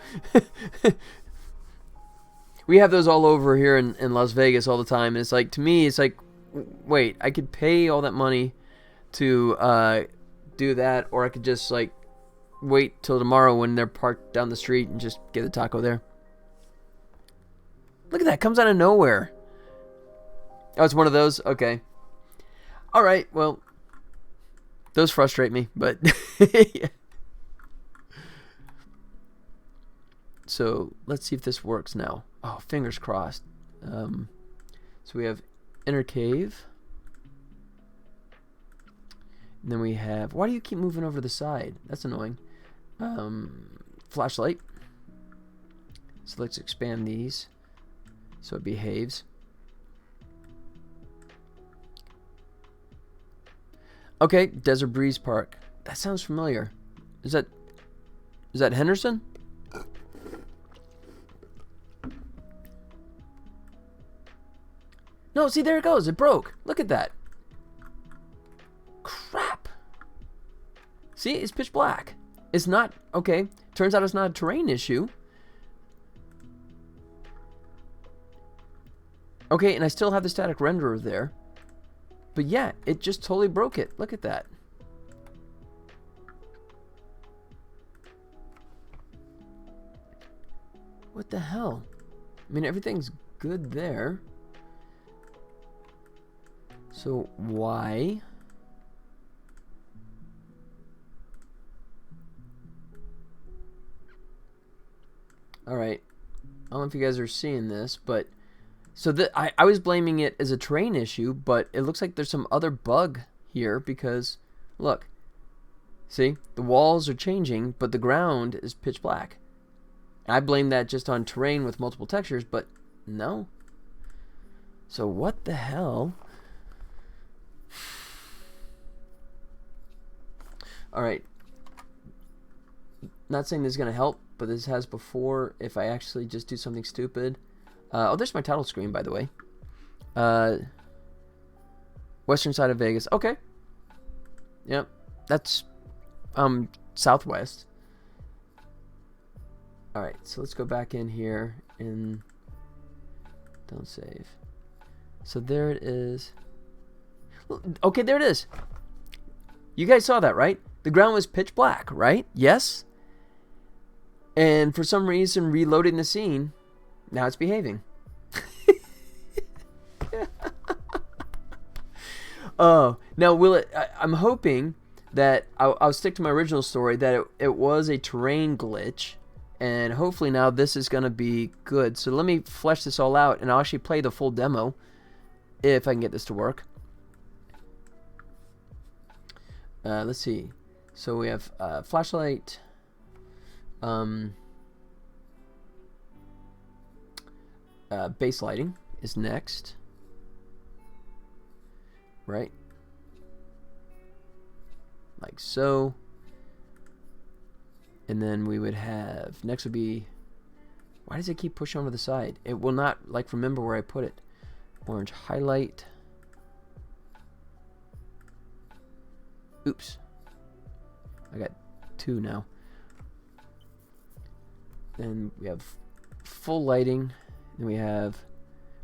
We have those all over here in Las Vegas all the time. And it's like, to me, it's like, wait, I could pay all that money to do that, or I could just like wait till tomorrow when they're parked down the street and just get a taco there. Look at that. Comes out of nowhere. Oh, it's one of those? Okay. All right. Well, those frustrate me, but... yeah. So, let's see if this works now. Oh, fingers crossed. So we have inner cave. And then we have... Why do you keep moving over the side? That's annoying. Flashlight. So let's expand these so it behaves. Okay, Desert Breeze Park. That sounds familiar. Is that Henderson? No, see, there it goes. It broke. Look at that. Crap. See, it's pitch black. It's not... Okay, turns out it's not a terrain issue. Okay, and I still have the static renderer there. But yeah, it just totally broke it. Look at that. What the hell? I mean, everything's good there. So, why? Alright. I don't know if you guys are seeing this, but... So, I was blaming it as a terrain issue, but it looks like there's some other bug here because... Look. See? The walls are changing, but the ground is pitch black. I blame that just on terrain with multiple textures, but no. So, what the hell... Alright. Not saying this is going to help, but this has before if I actually just do something stupid. Oh, there's my title screen, by the way. Western side of Vegas. Okay. Yep. That's southwest. Alright, so let's go back in here and don't save. So there it is. Okay, there it is. You guys saw that, right? The ground was pitch black, right? Yes? And for some reason, reloading the scene, now it's behaving. Oh, now will it... I'm hoping that... I'll stick to my original story, that it was a terrain glitch. And hopefully now this is going to be good. So let me flesh this all out, and I'll actually play the full demo, if I can get this to work. Let's see. So we have flashlight, base lighting is next, right? Like so. And then we would have, next would be, why does it keep pushing over the side? It will not, like, remember where I put it. Orange highlight. Oops. I got two now. Then we have full lighting. Then we have...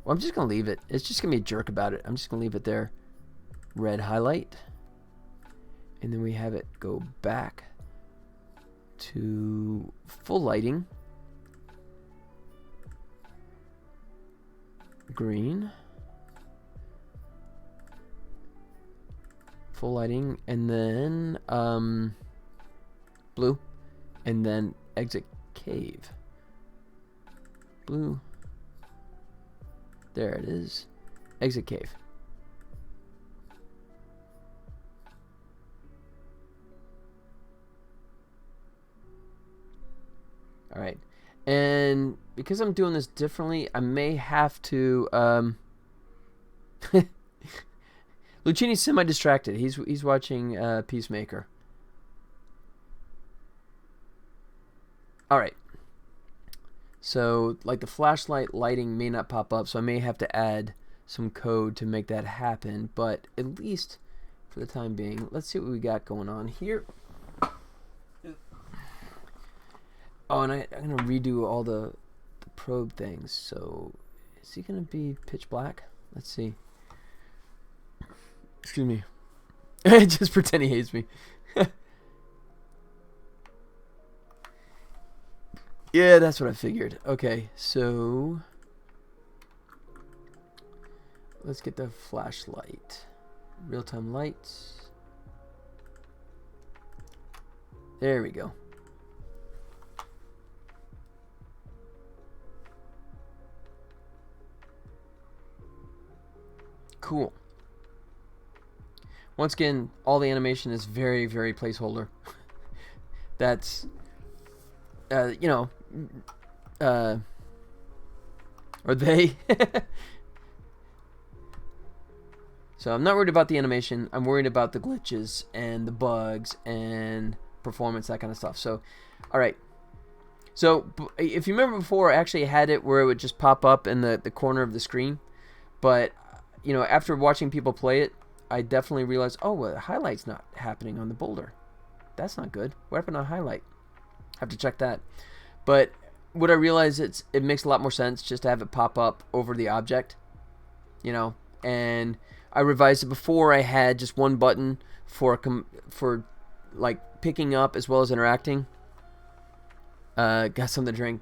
Well, I'm just going to leave it. It's just going to be a jerk about it. I'm just going to leave it there. Red highlight. And then we have it go back to full lighting. Green. Full lighting, and then blue, and then exit cave. Blue. There it is. Exit cave. Alright. And because I'm doing this differently, I may have to Lucchini's semi-distracted. He's watching Peacemaker. Alright. So, like, the flashlight lighting may not pop up, so I may have to add some code to make that happen. But at least for the time being, let's see what we got going on here. Oh, and I'm going to redo all the probe things. So, is he going to be pitch black? Let's see. Excuse me. Just pretend he hates me. Yeah, that's what I figured. Okay, so... Let's get the flashlight. Real-time lights. There we go. Cool. Once again, all the animation is very, very placeholder. That's, you know, or they. So I'm not worried about the animation. I'm worried about the glitches and the bugs and performance, that kind of stuff. So, all right. So if you remember before, I actually had it where it would just pop up in the corner of the screen. But, you know, after watching people play it, I definitely realized, oh, well, the highlight's not happening on the boulder. That's not good. What happened to highlight? I have to check that. But what I realized, it makes a lot more sense just to have it pop up over the object, you know. And I revised it before. I had just one button for like picking up as well as interacting. Got something to drink.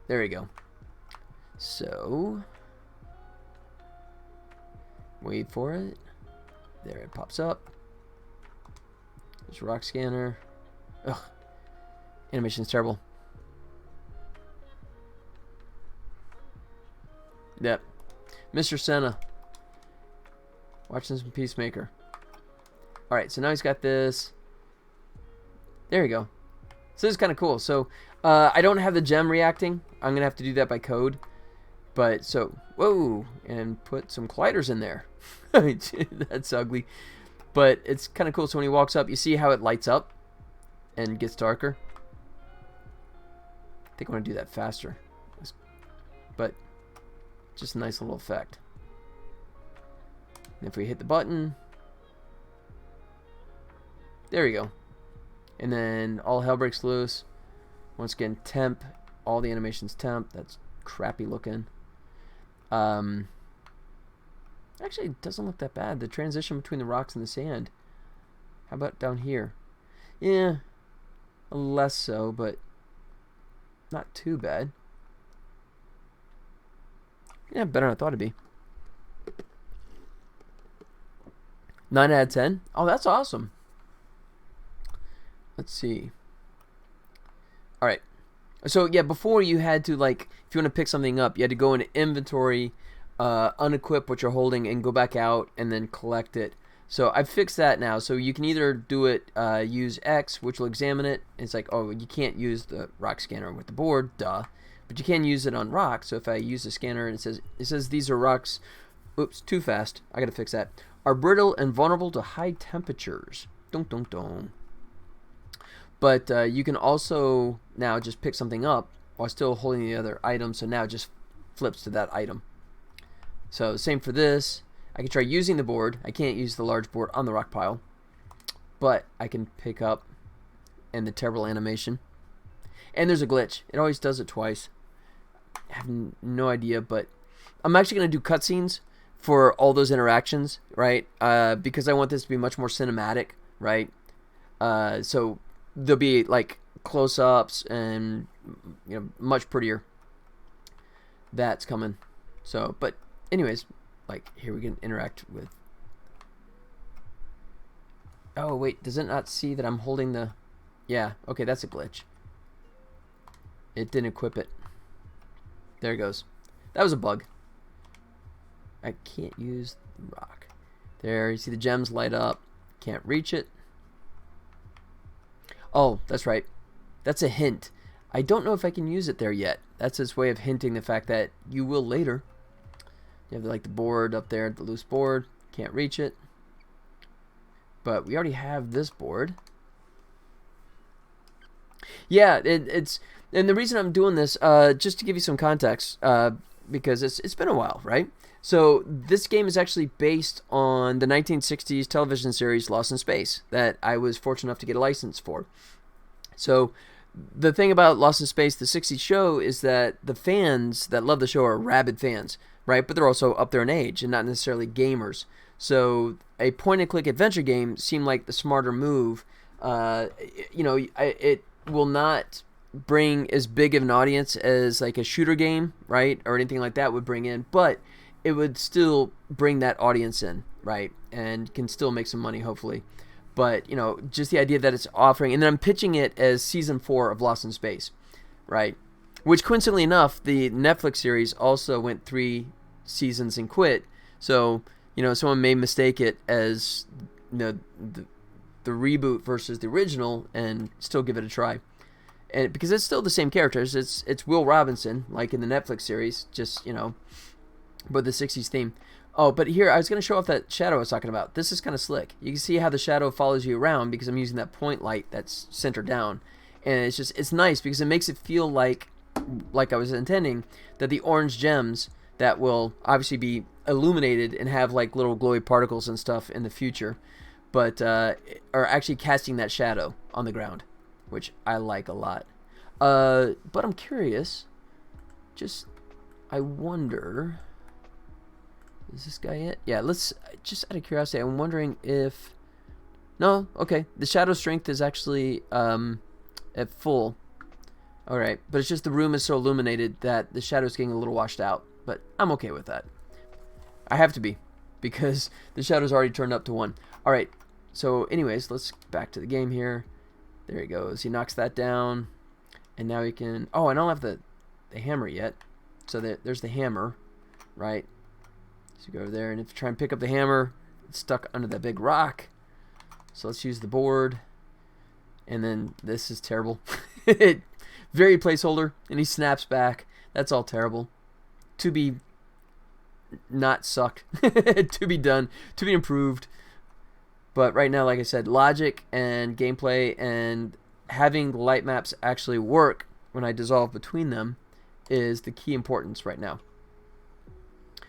There we go. So wait for it. There it pops up. There's rock scanner. Ugh. Animation's terrible. Yep. Mr. Senna. Watching some Peacemaker. Alright, so now he's got this. There you go. So this is kind of cool. So I don't have the gem reacting. I'm going to have to do that by code. But so, whoa, and put some colliders in there. That's ugly. But it's kind of cool. So when he walks up, you see how it lights up and gets darker. I think I want to do that faster. But just a nice little effect. And if we hit the button, there we go. And then all hell breaks loose. Once again, temp. All the animations temp. That's crappy looking. Actually, it doesn't look that bad. The transition between the rocks and the sand. How about down here? Yeah, less so, but not too bad. Yeah, better than I thought it'd be. 9 out of 10. Oh, that's awesome. Let's see. All right. So yeah, before you had to, like, if you want to pick something up, you had to go into inventory, unequip what you're holding, and go back out and then collect it. So I've fixed that now. So you can either do it, use X, which will examine it. It's like, oh, you can't use the rock scanner with the board, duh. But you can use it on rock. So if I use the scanner and it says these are rocks. Oops, too fast. I gotta fix that. Are brittle and vulnerable to high temperatures. Dun dun dun. But you can also now just pick something up while still holding the other item. So now it just flips to that item. So same for this. I can try using the board. I can't use the large board on the rock pile. But I can pick up and the terrible animation. And there's a glitch. It always does it twice. I have no idea, but I'm actually going to do cutscenes for all those interactions, right? Because I want this to be much more cinematic, right? So there'll be like close-ups and, you know, much prettier. That's coming. So, but anyways, like here we can interact with. Oh wait, does it not see that I'm holding the? Yeah, okay, that's a glitch. It didn't equip it. There it goes. That was a bug. I can't use the rock. There, you see the gems light up. Can't reach it. Oh, that's right. That's a hint. I don't know if I can use it there yet. That's its way of hinting the fact that you will later. You have like the board up there, the loose board. Can't reach it. But we already have this board. Yeah, it's and the reason I'm doing this, just to give you some context, because it's been a while, right? So this game is actually based on the 1960s television series Lost in Space that I was fortunate enough to get a license for. So the thing about Lost in Space, the 60s show, is that the fans that love the show are rabid fans, right? But they're also up there in age and not necessarily gamers. So a point-and-click adventure game seemed like the smarter move. It will not bring as big of an audience as like a shooter game, right, or anything like that would bring in, but it would still bring that audience in, right? And can still make some money, hopefully. But, you know, just the idea that it's offering, and then I'm pitching it as season 4 of Lost in Space, right? Which, coincidentally enough, the Netflix series also went 3 seasons and quit. So, you know, someone may mistake it as, you know, the reboot versus the original and still give it a try. And because it's still the same characters. It's Will Robinson, like in the Netflix series, just, you know, but the 60s theme. Oh, but here, I was going to show off that shadow I was talking about. This is kind of slick. You can see how the shadow follows you around because I'm using that point light that's centered down. And it's nice because it makes it feel like I was intending, that the orange gems that will obviously be illuminated and have like little glowy particles and stuff in the future, but are actually casting that shadow on the ground, which I like a lot. But I'm curious, I wonder... Is this guy it? Yeah, let's, just out of curiosity, I'm wondering if... No, okay. The shadow strength is actually at full. Alright, but it's just the room is so illuminated that the shadow's getting a little washed out. But I'm okay with that. I have to be, because the shadow's already turned up to 1. Alright, so anyways, let's back to the game here. There he goes. He knocks that down. And now he can... Oh, I don't have the hammer yet. So there's the hammer, right? So go over there, and if you try and pick up the hammer, it's stuck under that big rock. So let's use the board. And then this is terrible. Very placeholder, and he snaps back. That's all terrible. To be not sucked. To be done. To be improved. But right now, like I said, logic and gameplay and having the light maps actually work when I dissolve between them is the key importance right now.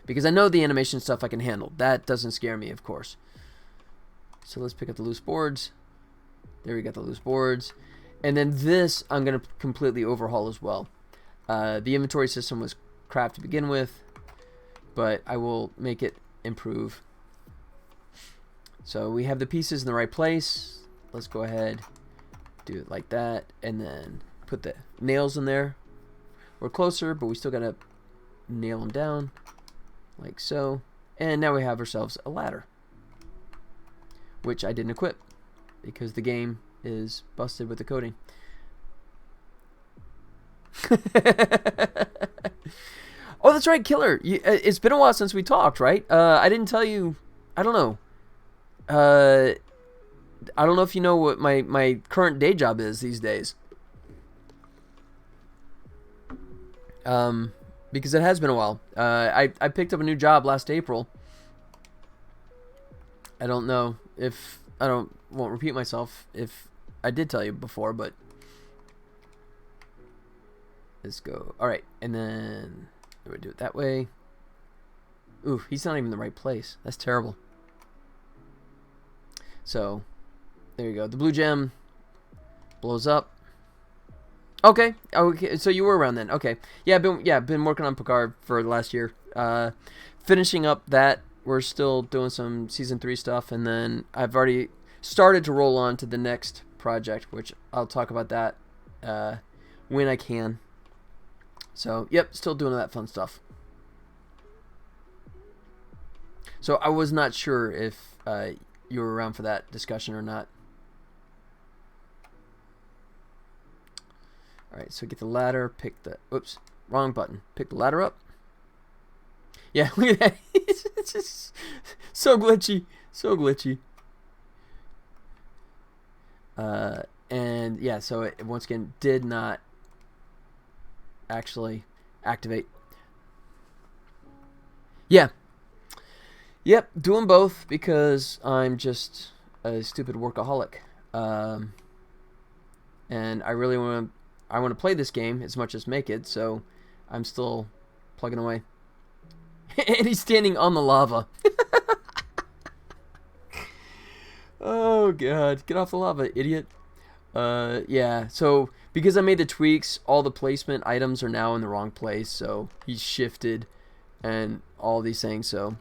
Because I know the animation stuff I can handle. That doesn't scare me, of course. So let's pick up the loose boards. There we got the loose boards. And then this I'm going to completely overhaul as well. The inventory system was crap to begin with, but I will make it improve. So we have the pieces in the right place. Let's go ahead, do it like that, and then put the nails in there. We're closer, but we still got to nail them down. Like so. And now we have ourselves a ladder, which I didn't equip because the game is busted with the coding. Oh, that's right, Killer. It's been a while since we talked, right? I didn't tell you. I don't know. I don't know if you know what my current day job is these days. Because it has been a while. I picked up a new job last April. I don't know if... won't repeat myself if I did tell you before, but... Let's go. Alright, and then... we do it that way. Ooh, he's not even in the right place. That's terrible. So, there you go. The blue gem blows up. Okay. So you were around then. Okay. Yeah, been working on Picard for the last year. Finishing up that. We're still doing some season 3 stuff, and then I've already started to roll on to the next project, which I'll talk about that when I can. So, yep, still doing that fun stuff. So I was not sure if you were around for that discussion or not. Alright, so get the ladder, pick the... Oops, wrong button. Pick the ladder up. Yeah, look at that. It's just so glitchy. So glitchy. And yeah, so it once again did not actually activate. Yeah. Yep, doing both because I'm just a stupid workaholic. And I really want to play this game as much as make it, so I'm still plugging away. And he's standing on the lava. Oh god, get off the lava, idiot. Yeah, so because I made the tweaks, all the placement items are now in the wrong place, so he's shifted and all these things, so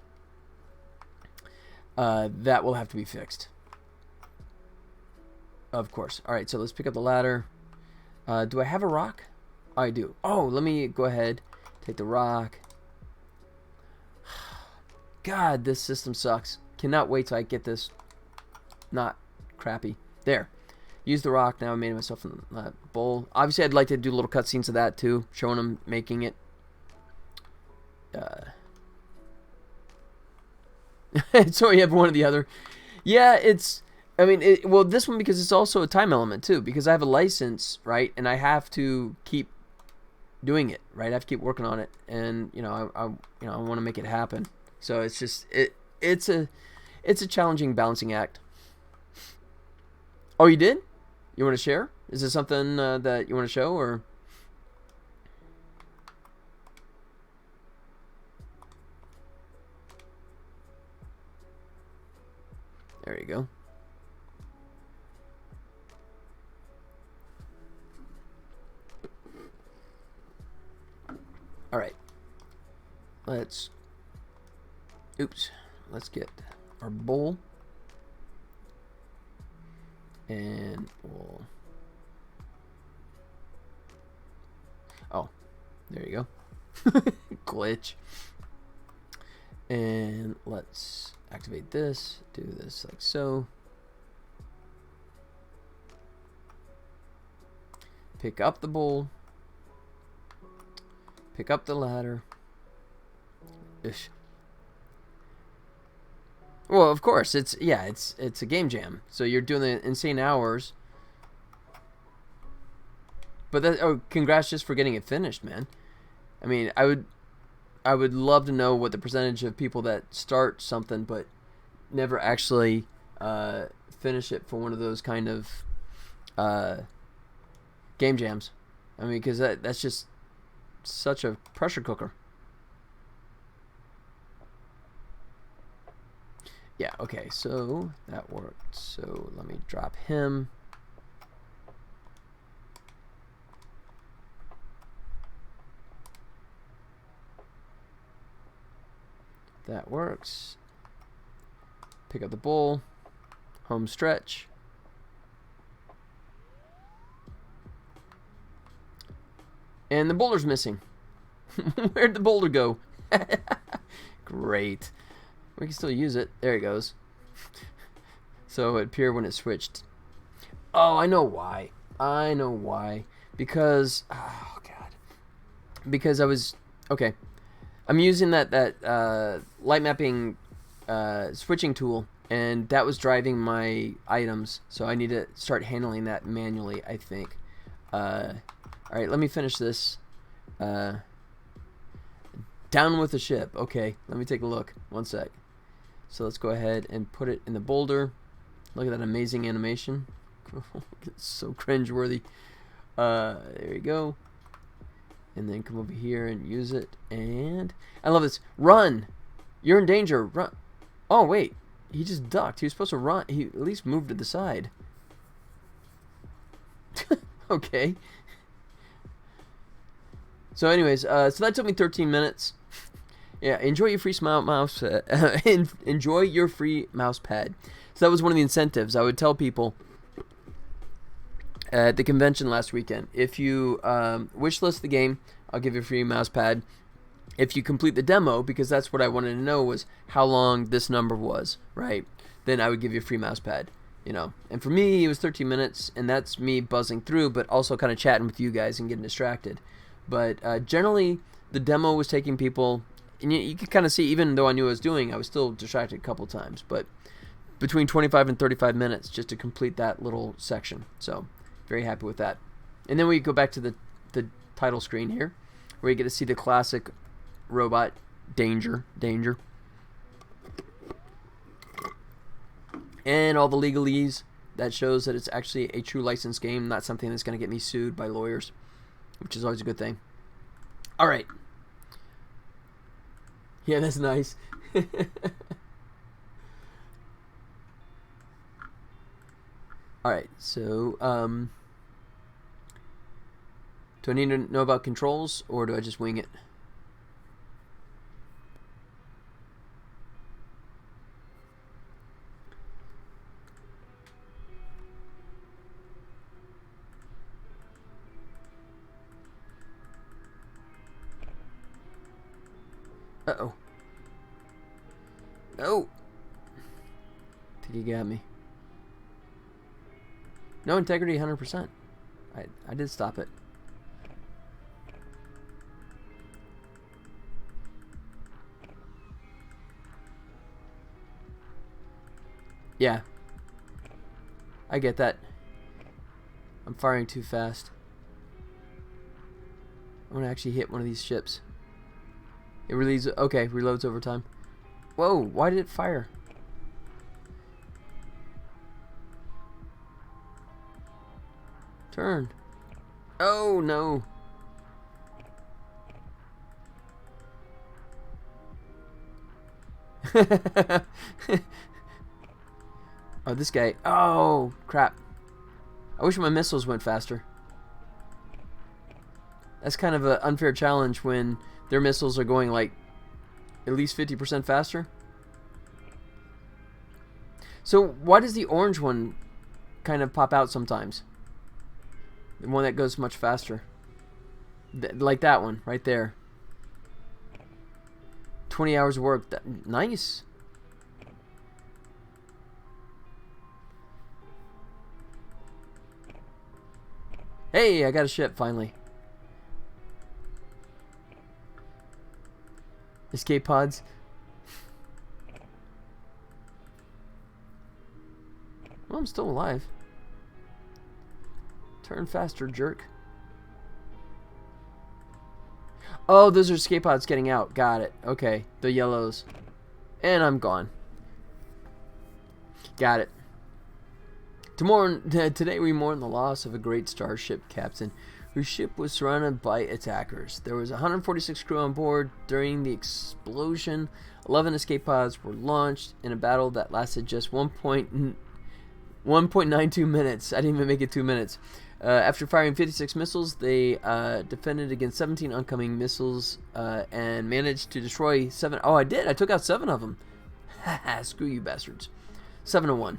that will have to be fixed. Of course. Alright, so let's pick up the ladder. Do I have a rock? I do. Oh, let me go ahead, take the rock. God, this system sucks. Cannot wait till I get this not crappy. There. Use the rock. Now I made myself a bowl. Obviously, I'd like to do little cutscenes of that too, showing them making it. So you have one or the other. Yeah, it's... I mean, well, this one because it's also a time element too, because I have a license, right, and I have to keep doing it, right? I have to keep working on it, and you know, I want to make it happen. So it's just it's a challenging balancing act. Oh, you did? You want to share? Is this something that you want to show, or? There you go. All right. Let's get our bowl. And we'll... Oh, there you go. Glitch. And let's activate this. Do this like so. Pick up the bowl. Pick up the ladder. Ish. Well, of course, it's a game jam. So you're doing the insane hours. But that, oh, congrats just for getting it finished, man. I mean, I would love to know what the percentage of people that start something but never actually finish it for one of those kind of game jams. I mean, because that's just such a pressure cooker. Yeah, okay, so that worked. So let me drop him. That works. Pick up the bowl. Home stretch. And the boulder's missing. Where'd the boulder go? Great. We can still use it. There it goes. So it appeared when it switched. Oh, I know why. I know why. Because, oh god. Because I was, okay. I'm using that light mapping switching tool, and that was driving my items. So I need to start handling that manually, I think. All right, let me finish this. Down with the ship. Okay, let me take a look. One sec. So let's go ahead and put it in the boulder. Look at that amazing animation. It's so cringeworthy. There you go. And then come over here and use it. And I love this. Run! You're in danger. Run. Oh, wait. He just ducked. He was supposed to run. He at least moved to the side. Okay. So anyways, so that took me 13 minutes. Yeah, enjoy your free mouse. Enjoy your free mouse pad. So that was one of the incentives. I would tell people at the convention last weekend, if you wishlist the game, I'll give you a free mouse pad. If you complete the demo, because that's what I wanted to know was how long this number was, right? Then I would give you a free mouse pad, you know. And for me, it was 13 minutes, and that's me buzzing through, but also kind of chatting with you guys and getting distracted. But generally, the demo was taking people, and you could kind of see, even though I knew what I was doing, I was still distracted a couple times. But between 25 and 35 minutes just to complete that little section. So very happy with that. And then we go back to the title screen here, where you get to see the classic robot danger, and all the legalese that shows that it's actually a true licensed game, not something that's going to get me sued by lawyers, which is always a good thing. All right. Yeah, that's nice. All right, so do I need to know about controls, or do I just wing it? Uh-oh. Oh! I think he got me. No integrity, 100%. I did stop it. Yeah. I get that. I'm firing too fast. I want to actually hit one of these ships. It reloads. Okay, reloads over time. Whoa, why did it fire? Turn. Oh, no. Oh, this guy. Oh, crap. I wish my missiles went faster. That's kind of an unfair challenge when their missiles are going like at least 50% faster. So why does the orange one kind of pop out sometimes? The one that goes much faster. Like that one right there. 20 hours of work. Nice. Hey, I got a ship finally. Escape pods. Well, I'm still alive. Turn faster, jerk. Oh, those are escape pods getting out. Got it. Okay, the yellows. And I'm gone. Got it. Today we mourn the loss of a great starship captain whose ship was surrounded by attackers. There was 146 crew on board. During the explosion, 11 escape pods were launched in a battle that lasted just 1.92 minutes. I didn't even make it 2 minutes. After firing 56 missiles, they defended against 17 oncoming missiles and managed to destroy 7. Oh, I did. I took out 7 of them. Screw you bastards. 7-1.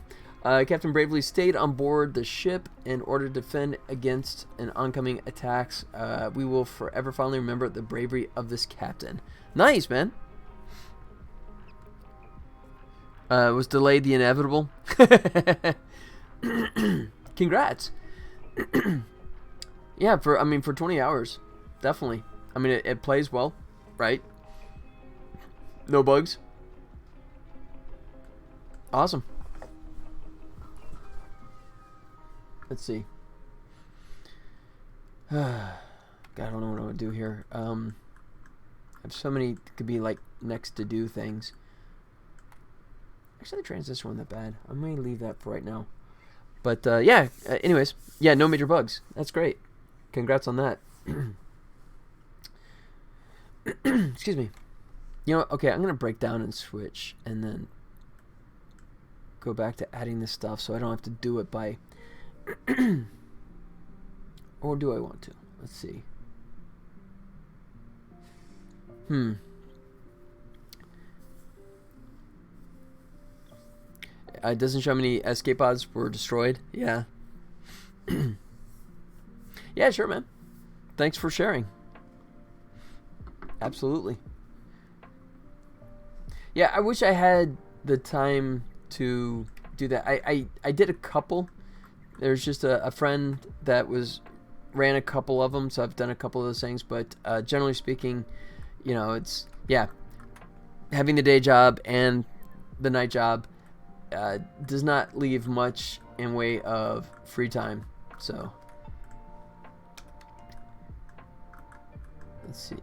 Captain bravely stayed on board the ship in order to defend against an oncoming attacks. We will forever fondly remember the bravery of this captain. Nice, man. Was delayed the inevitable. Congrats. Yeah, for 20 hours, definitely. I mean, it plays well, right? No bugs. Awesome. Let's see. God, I don't know what I would do here. I have so many could be like next to do things. Actually, the transistor wasn't that bad. I may leave that for right now. But yeah. Anyways, yeah, no major bugs. That's great. Congrats on that. Excuse me. You know what? Okay, I'm gonna break down and switch, and then go back to adding this stuff, so I don't have to do it by. Or do I want to? Let's see. It doesn't show how many escape pods were destroyed. Yeah. Yeah, sure, man. Thanks for sharing. Absolutely. Yeah, I wish I had the time to do that. I did a couple. There's just a friend that ran a couple of them, so I've done a couple of those things. But generally speaking, you know, it's, yeah, having the day job and the night job does not leave much in way of free time. So let's see.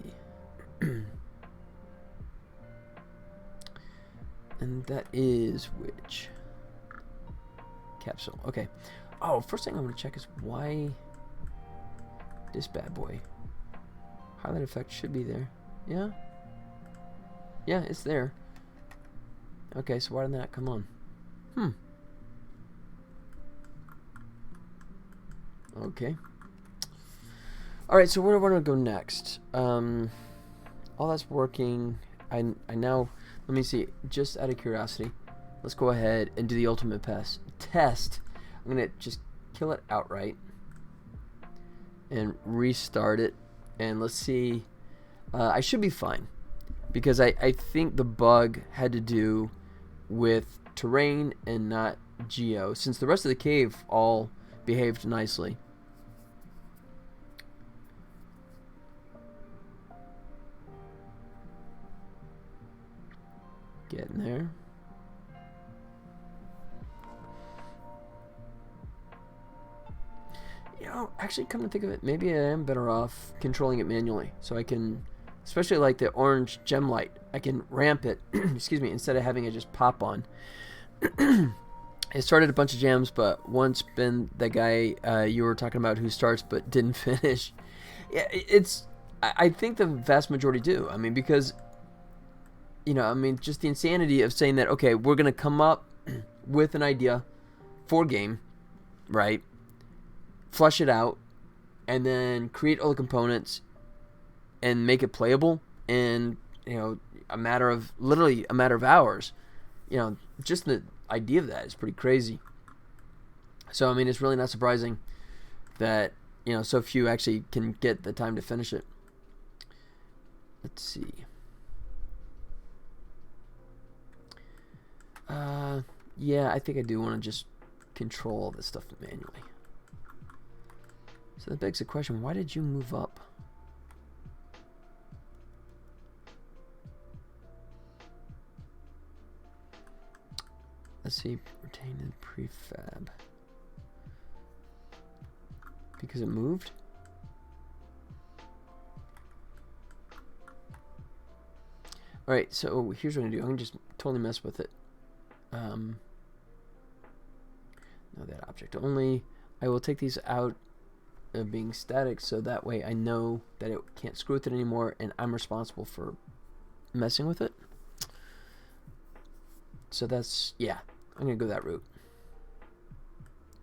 And that is which capsule? Okay. Oh, first thing I want to check is why this bad boy. Highlight effect should be there. Yeah? Yeah, it's there. Okay, so why didn't that come on? Okay. Alright, so where do I want to go next? All that's working. I now, let me see, just out of curiosity, let's go ahead and do the ultimate test. I'm going to just kill it outright and restart it, and let's see. I should be fine, because I think the bug had to do with terrain and not geo, since the rest of the cave all behaved nicely. Getting there. You know, actually, come to think of it, maybe I am better off controlling it manually, so I can, especially like the orange gem light, I can ramp it, excuse me, instead of having it just pop on. It started a bunch of gems, but once been the guy you were talking about who starts but didn't finish. Yeah, I think the vast majority do. I mean, because, you know, I mean, just the insanity of saying that, okay, we're going to come up with an idea for game, right? Flush it out, and then create all the components and make it playable in, you know, literally a matter of hours. You know, just the idea of that is pretty crazy. So, I mean, it's really not surprising that, you know, so few actually can get the time to finish it. Let's see. Yeah, I think I do want to just control all this stuff manually. So that begs the question, why did you move up? Let's see, retain in prefab. Because it moved? Alright, so here's what I'm going to do. I'm going to just totally mess with it. No, that object only. I will take these out of being static, so that way I know that it can't screw with it anymore, and I'm responsible for messing with it. So that's, yeah, I'm going to go that route.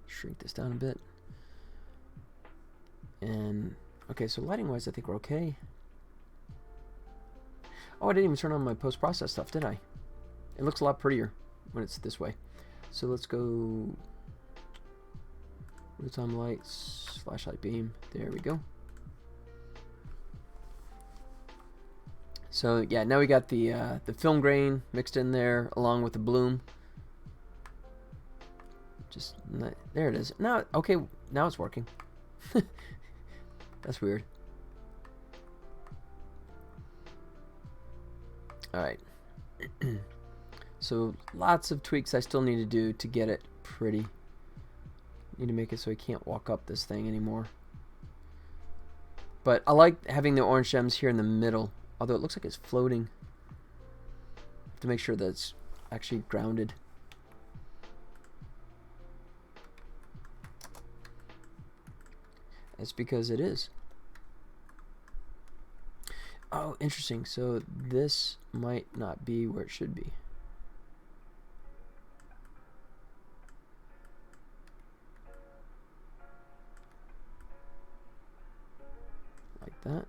Shrink this down a bit. And, okay, so lighting-wise, I think we're okay. Oh, I didn't even turn on my post-process stuff, did I? It looks a lot prettier when it's this way. So let's go real-time lights, flashlight beam. There we go. So yeah, now we got the film grain mixed in there along with the bloom. Just there it is. Now, okay, now it's working. That's weird. All right. So lots of tweaks I still need to do to get it pretty. Need to make it so I can't walk up this thing anymore. But I like having the orange gems here in the middle, although it looks like it's floating. To make sure that it's actually grounded. That's because it is. Oh, interesting. So this might not be where it should be. Like that.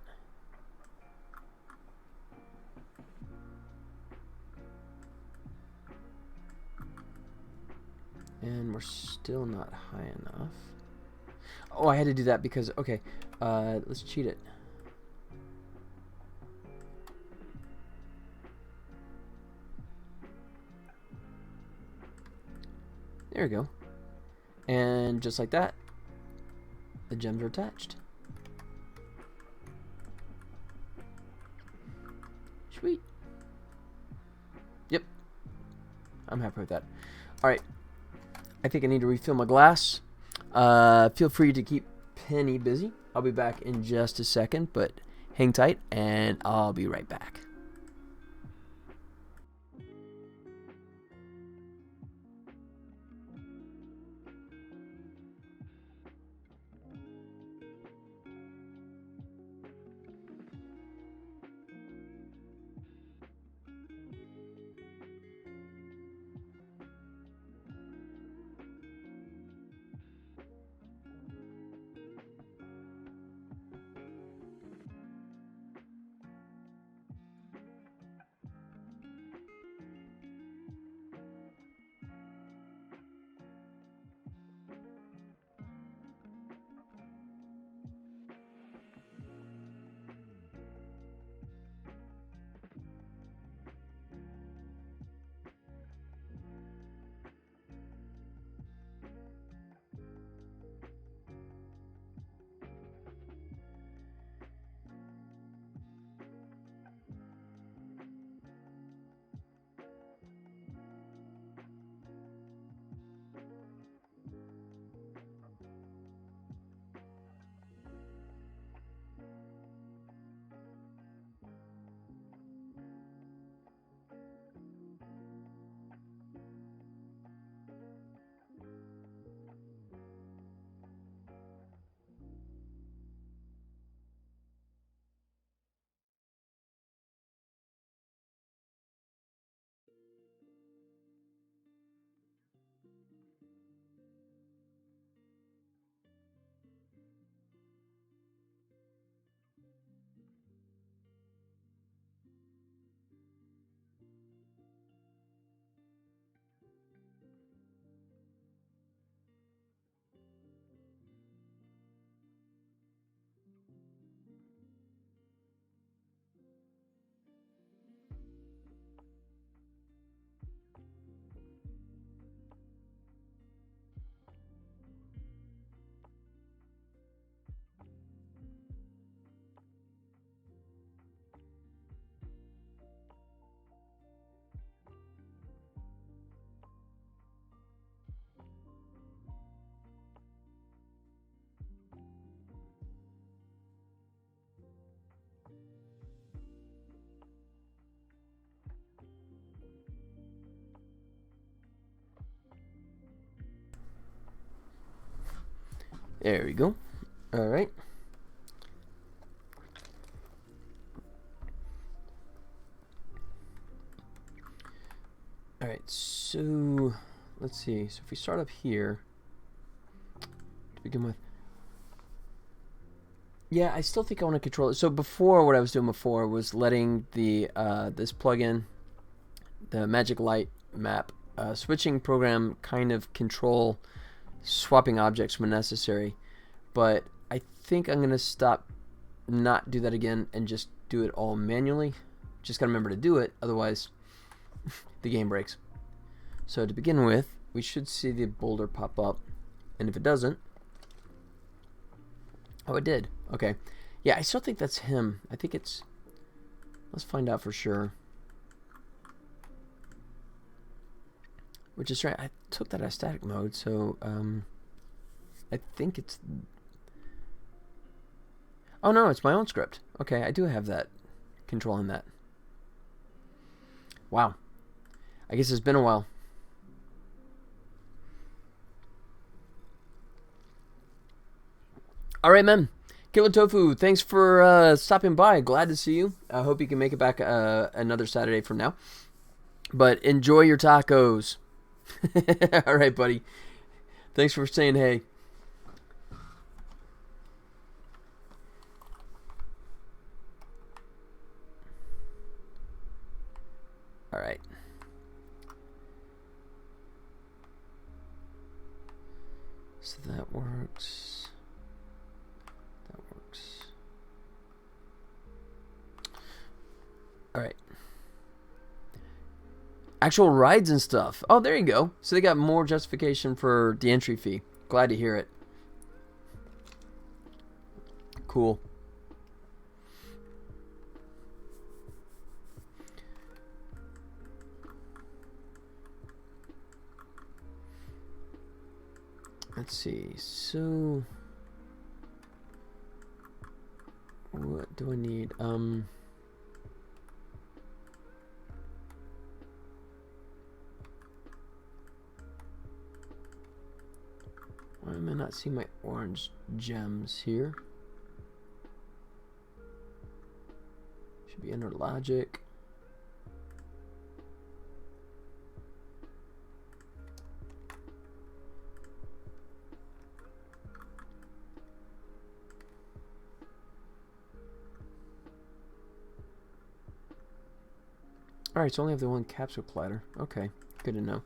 And we're still not high enough. Oh, I had to do that because, okay, let's cheat it. There we go. And just like that, the gems are attached. Sweet. Yep. I'm happy with that. Alright. I think I need to refill my glass. Feel free to keep Penny busy. I'll be back in just a second, but hang tight and I'll be right back. There we go. All right. All right, so let's see. So if we start up here to begin with, yeah, I still think I want to control it. So before, what I was doing before was letting the this plugin, the Magic Light map switching program, kind of control swapping objects when necessary. But I think I'm gonna not do that again, and just do it all manually. Just gotta remember to do it, otherwise the game breaks. So to begin with, we should see the boulder pop up, and if it doesn't, oh, it did. Okay, yeah, I still think that's him. I think it's, let's find out for sure. Which is right. I took that out of static mode, so I think it's, oh no, it's my own script. Okay, I do have that, controlling that. Wow, I guess it's been a while. All right, man. Killer Tofu, thanks for stopping by. Glad to see you. I hope you can make it back another Saturday from now. But enjoy your tacos. All right, buddy. Thanks for saying hey. All right. So that works. That works. All right. Actual rides and stuff. Oh, there you go. So they got more justification for the entry fee. Glad to hear it. Cool. Let's see. So what do I need? Why am I not seeing my orange gems here? Should be under logic. Alright, so I only have the one capsule collider. Okay, good to know.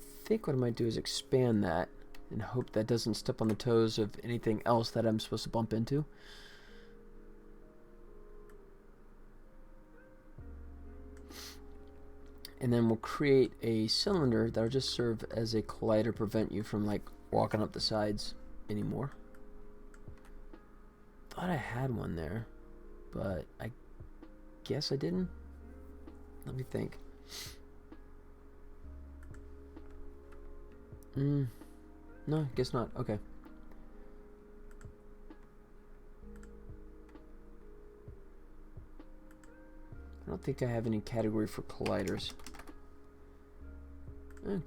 I think what I might do is expand that and hope that doesn't step on the toes of anything else that I'm supposed to bump into. And then we'll create a cylinder that'll just serve as a collider, prevent you from like walking up the sides anymore. Thought I had one there, but I guess I didn't. Let me think. No, guess not. Okay. I don't think I have any category for colliders.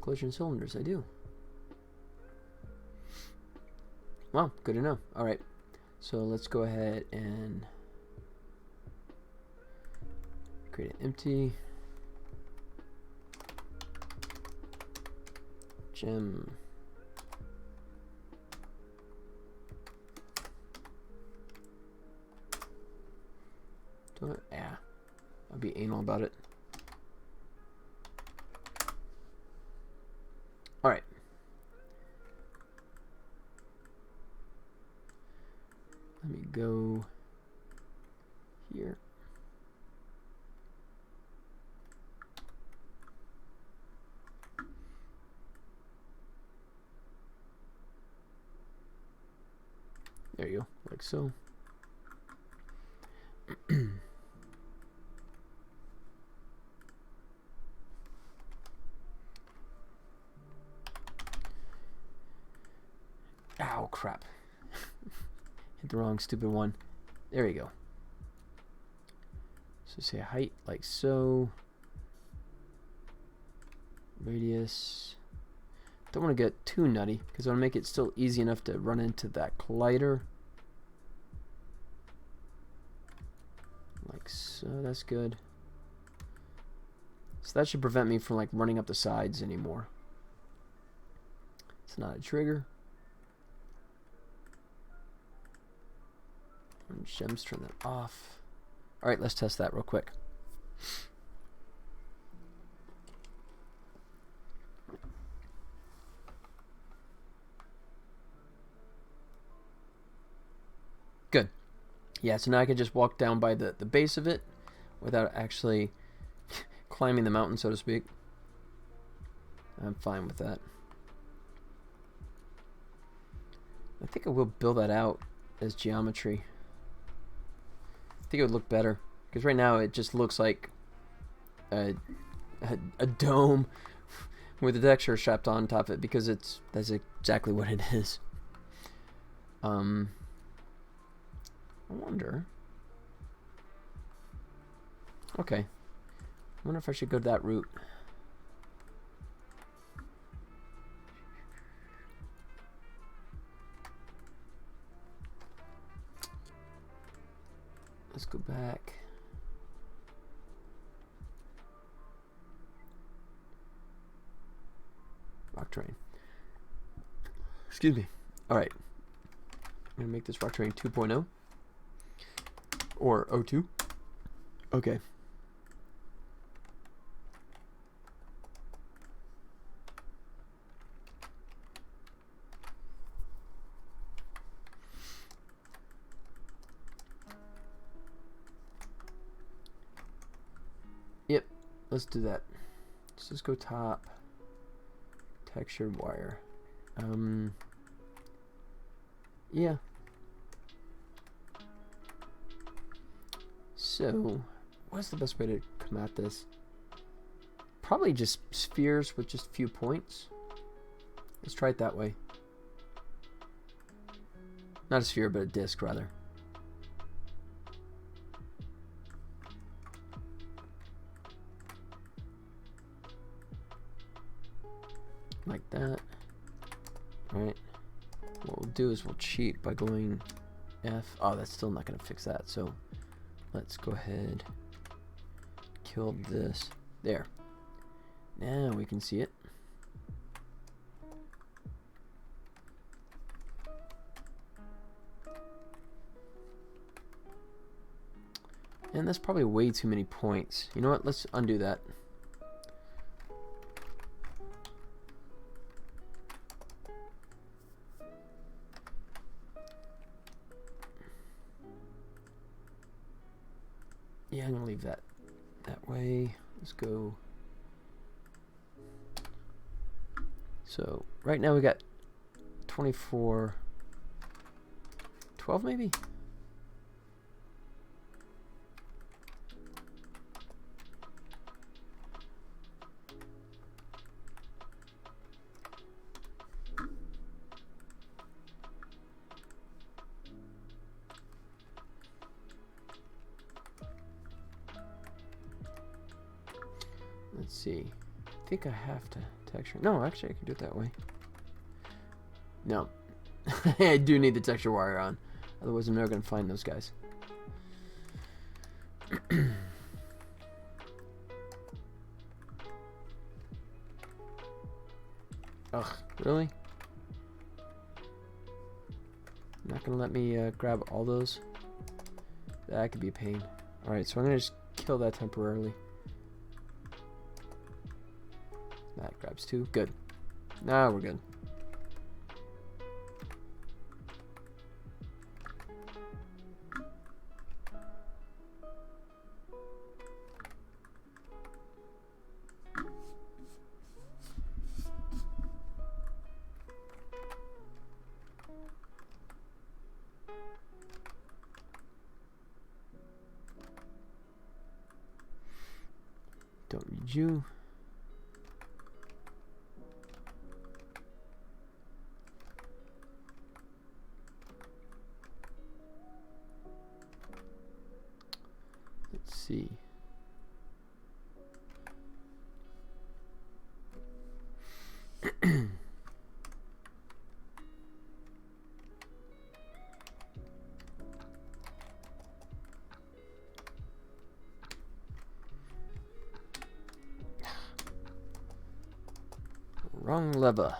Collision cylinders, I do. Well, good to know. Alright, so let's go ahead and create an empty gem. Yeah, I'll be anal about it. All right. Let me go here. There you go, like so. Ow, crap. Hit the wrong stupid one. There you go. So say height like so. Radius Don't want to get too nutty because I want to make it still easy enough to run into that collider. Like so, that's good. So that should prevent me from like running up the sides anymore. It's not a trigger. And Shems, turn that off. Alright, let's test that real quick. Good. Yeah, so now I can just walk down by the base of it without actually climbing the mountain, so to speak. I'm fine with that. I think I will build that out as geometry. I think it would look better because right now it just looks like a dome with a texture strapped on top of it because that's exactly what it is. I wonder. Okay. I wonder if I should go that route. Let's go back. Rock terrain. Excuse me. Alright. I'm going to make this rock terrain 2.0. Or O2. Okay. Yep, let's do that. Let's just go top. Textured wire. Yeah. So, what's the best way to come at this? Probably just spheres with just a few points. Let's try it that way. Not a sphere, but a disc, rather. Like that. Alright. What we'll do is we'll cheat by going F. Oh, that's still not going to fix that, so let's go ahead. Kill this. There. Now we can see it. And that's probably way too many points. You know what? Let's undo that. Yeah, I'm gonna leave that way. Let's go. So right now we got 24, 12 maybe? Let's see. I think I have to texture. No, actually I can do it that way. No. I do need the texture wire on. Otherwise I'm never going to find those guys. Ugh, really? Not going to let me grab all those? That could be a pain. Alright, so I'm going to just kill that temporarily. That grabs two. Good. Now we're good. Don't need you. Let's see. Wrong lever.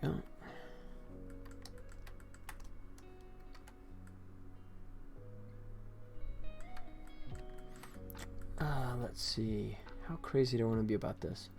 Oh. Let's see. How crazy do I want to be about this?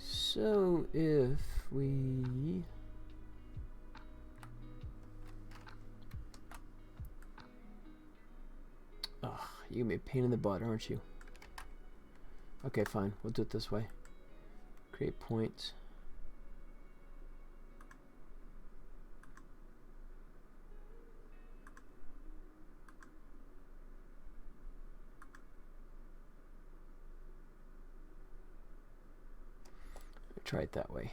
So if we you're gonna be a pain in the butt, aren't you? Okay, fine. We'll do it this way. Create points. Try it that way.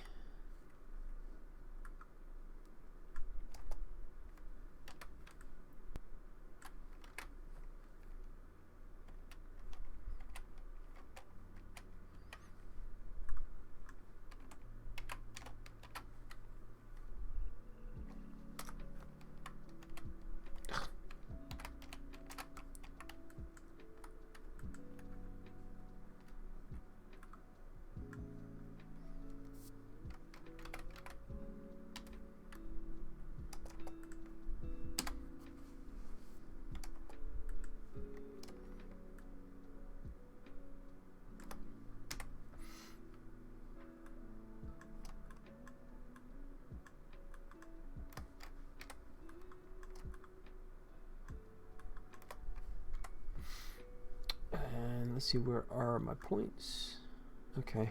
Let's see, where are my points? Okay.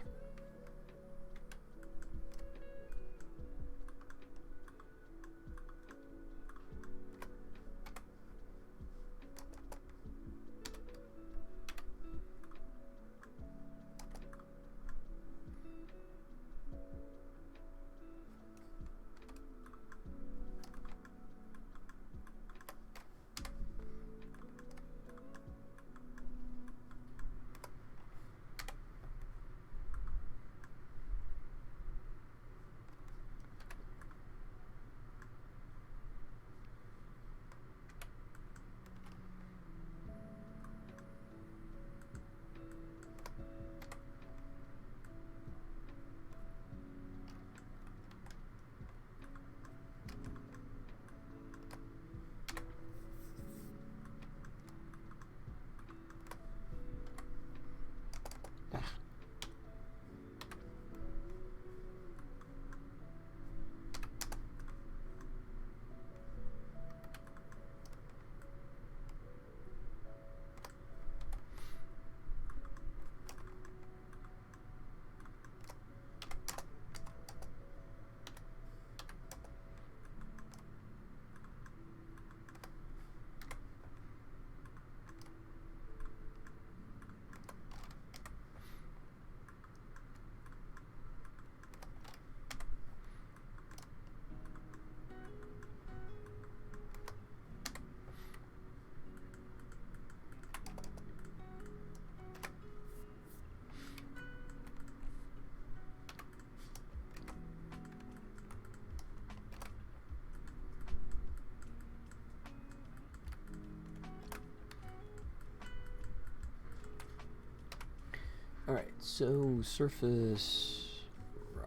Alright, so surface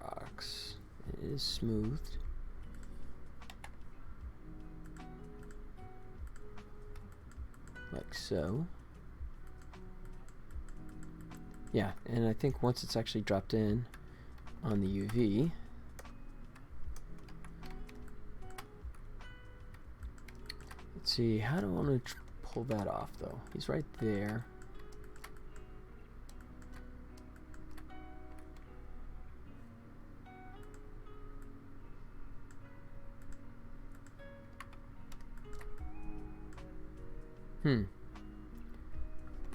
rocks is smoothed. Like so. Yeah, and I think once it's actually dropped in on the UV, let's see, how do I want to pull that off though? He's right there.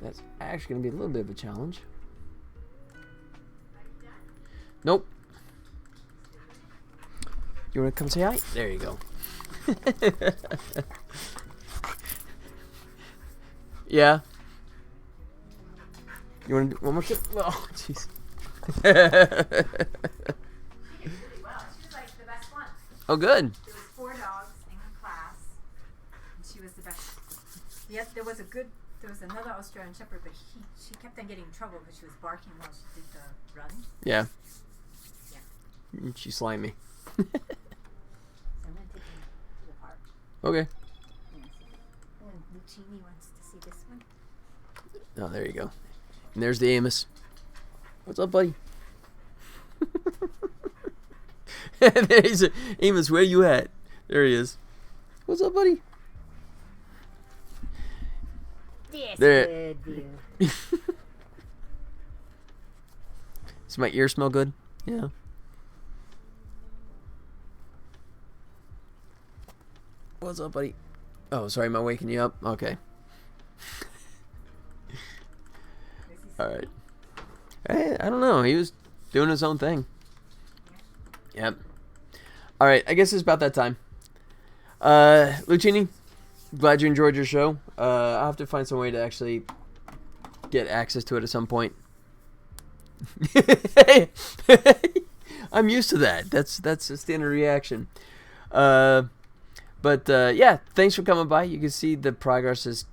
That's actually going to be a little bit of a challenge. Nope. You want to come say hi? There you go. Yeah. You want to do one more tip? Oh, jeez. She did really well. She was like the best one. Oh, good. There was 4 dogs in her class, and she was the best. Yes, there was another Australian Shepherd, but she kept on getting in trouble because she was barking while she did the run. Yeah. Yeah. She slimed me. So I'm going to take him to the park. Okay. And Lucini wants to see this one. Oh, there you go. And there's the Amos. What's up, buddy? There's Amos, where you at? There he is. What's up, buddy? Yes, There. good. Does my ear smell good? Yeah. What's up, buddy? Oh, sorry, am I waking you up? Okay. All right. Hey, I don't know. He was doing his own thing. Yep. All right. I guess it's about that time. Lucini, glad you enjoyed your show. I'll have to find some way to actually get access to it at some point. I'm used to that. That's a standard reaction. Yeah, thanks for coming by. You can see the progress is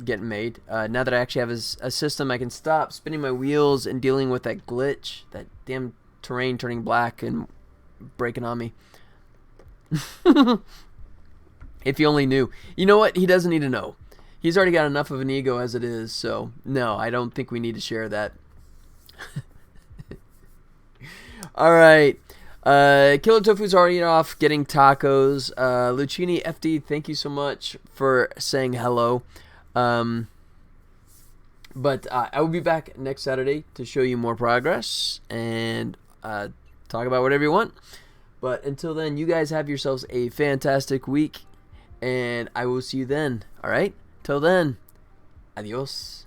getting made. Now that I actually have a system, I can stop spinning my wheels and dealing with that glitch, that damn terrain turning black and breaking on me. If you only knew. You know what? He doesn't need to know. He's already got enough of an ego as it is, so no, I don't think we need to share that. Alright. Killer Tofu's already off getting tacos. Lucini FD, thank you so much for saying hello. But I will be back next Saturday to show you more progress and talk about whatever you want. But until then, you guys have yourselves a fantastic week, and I will see you then. All right? Till then, adios.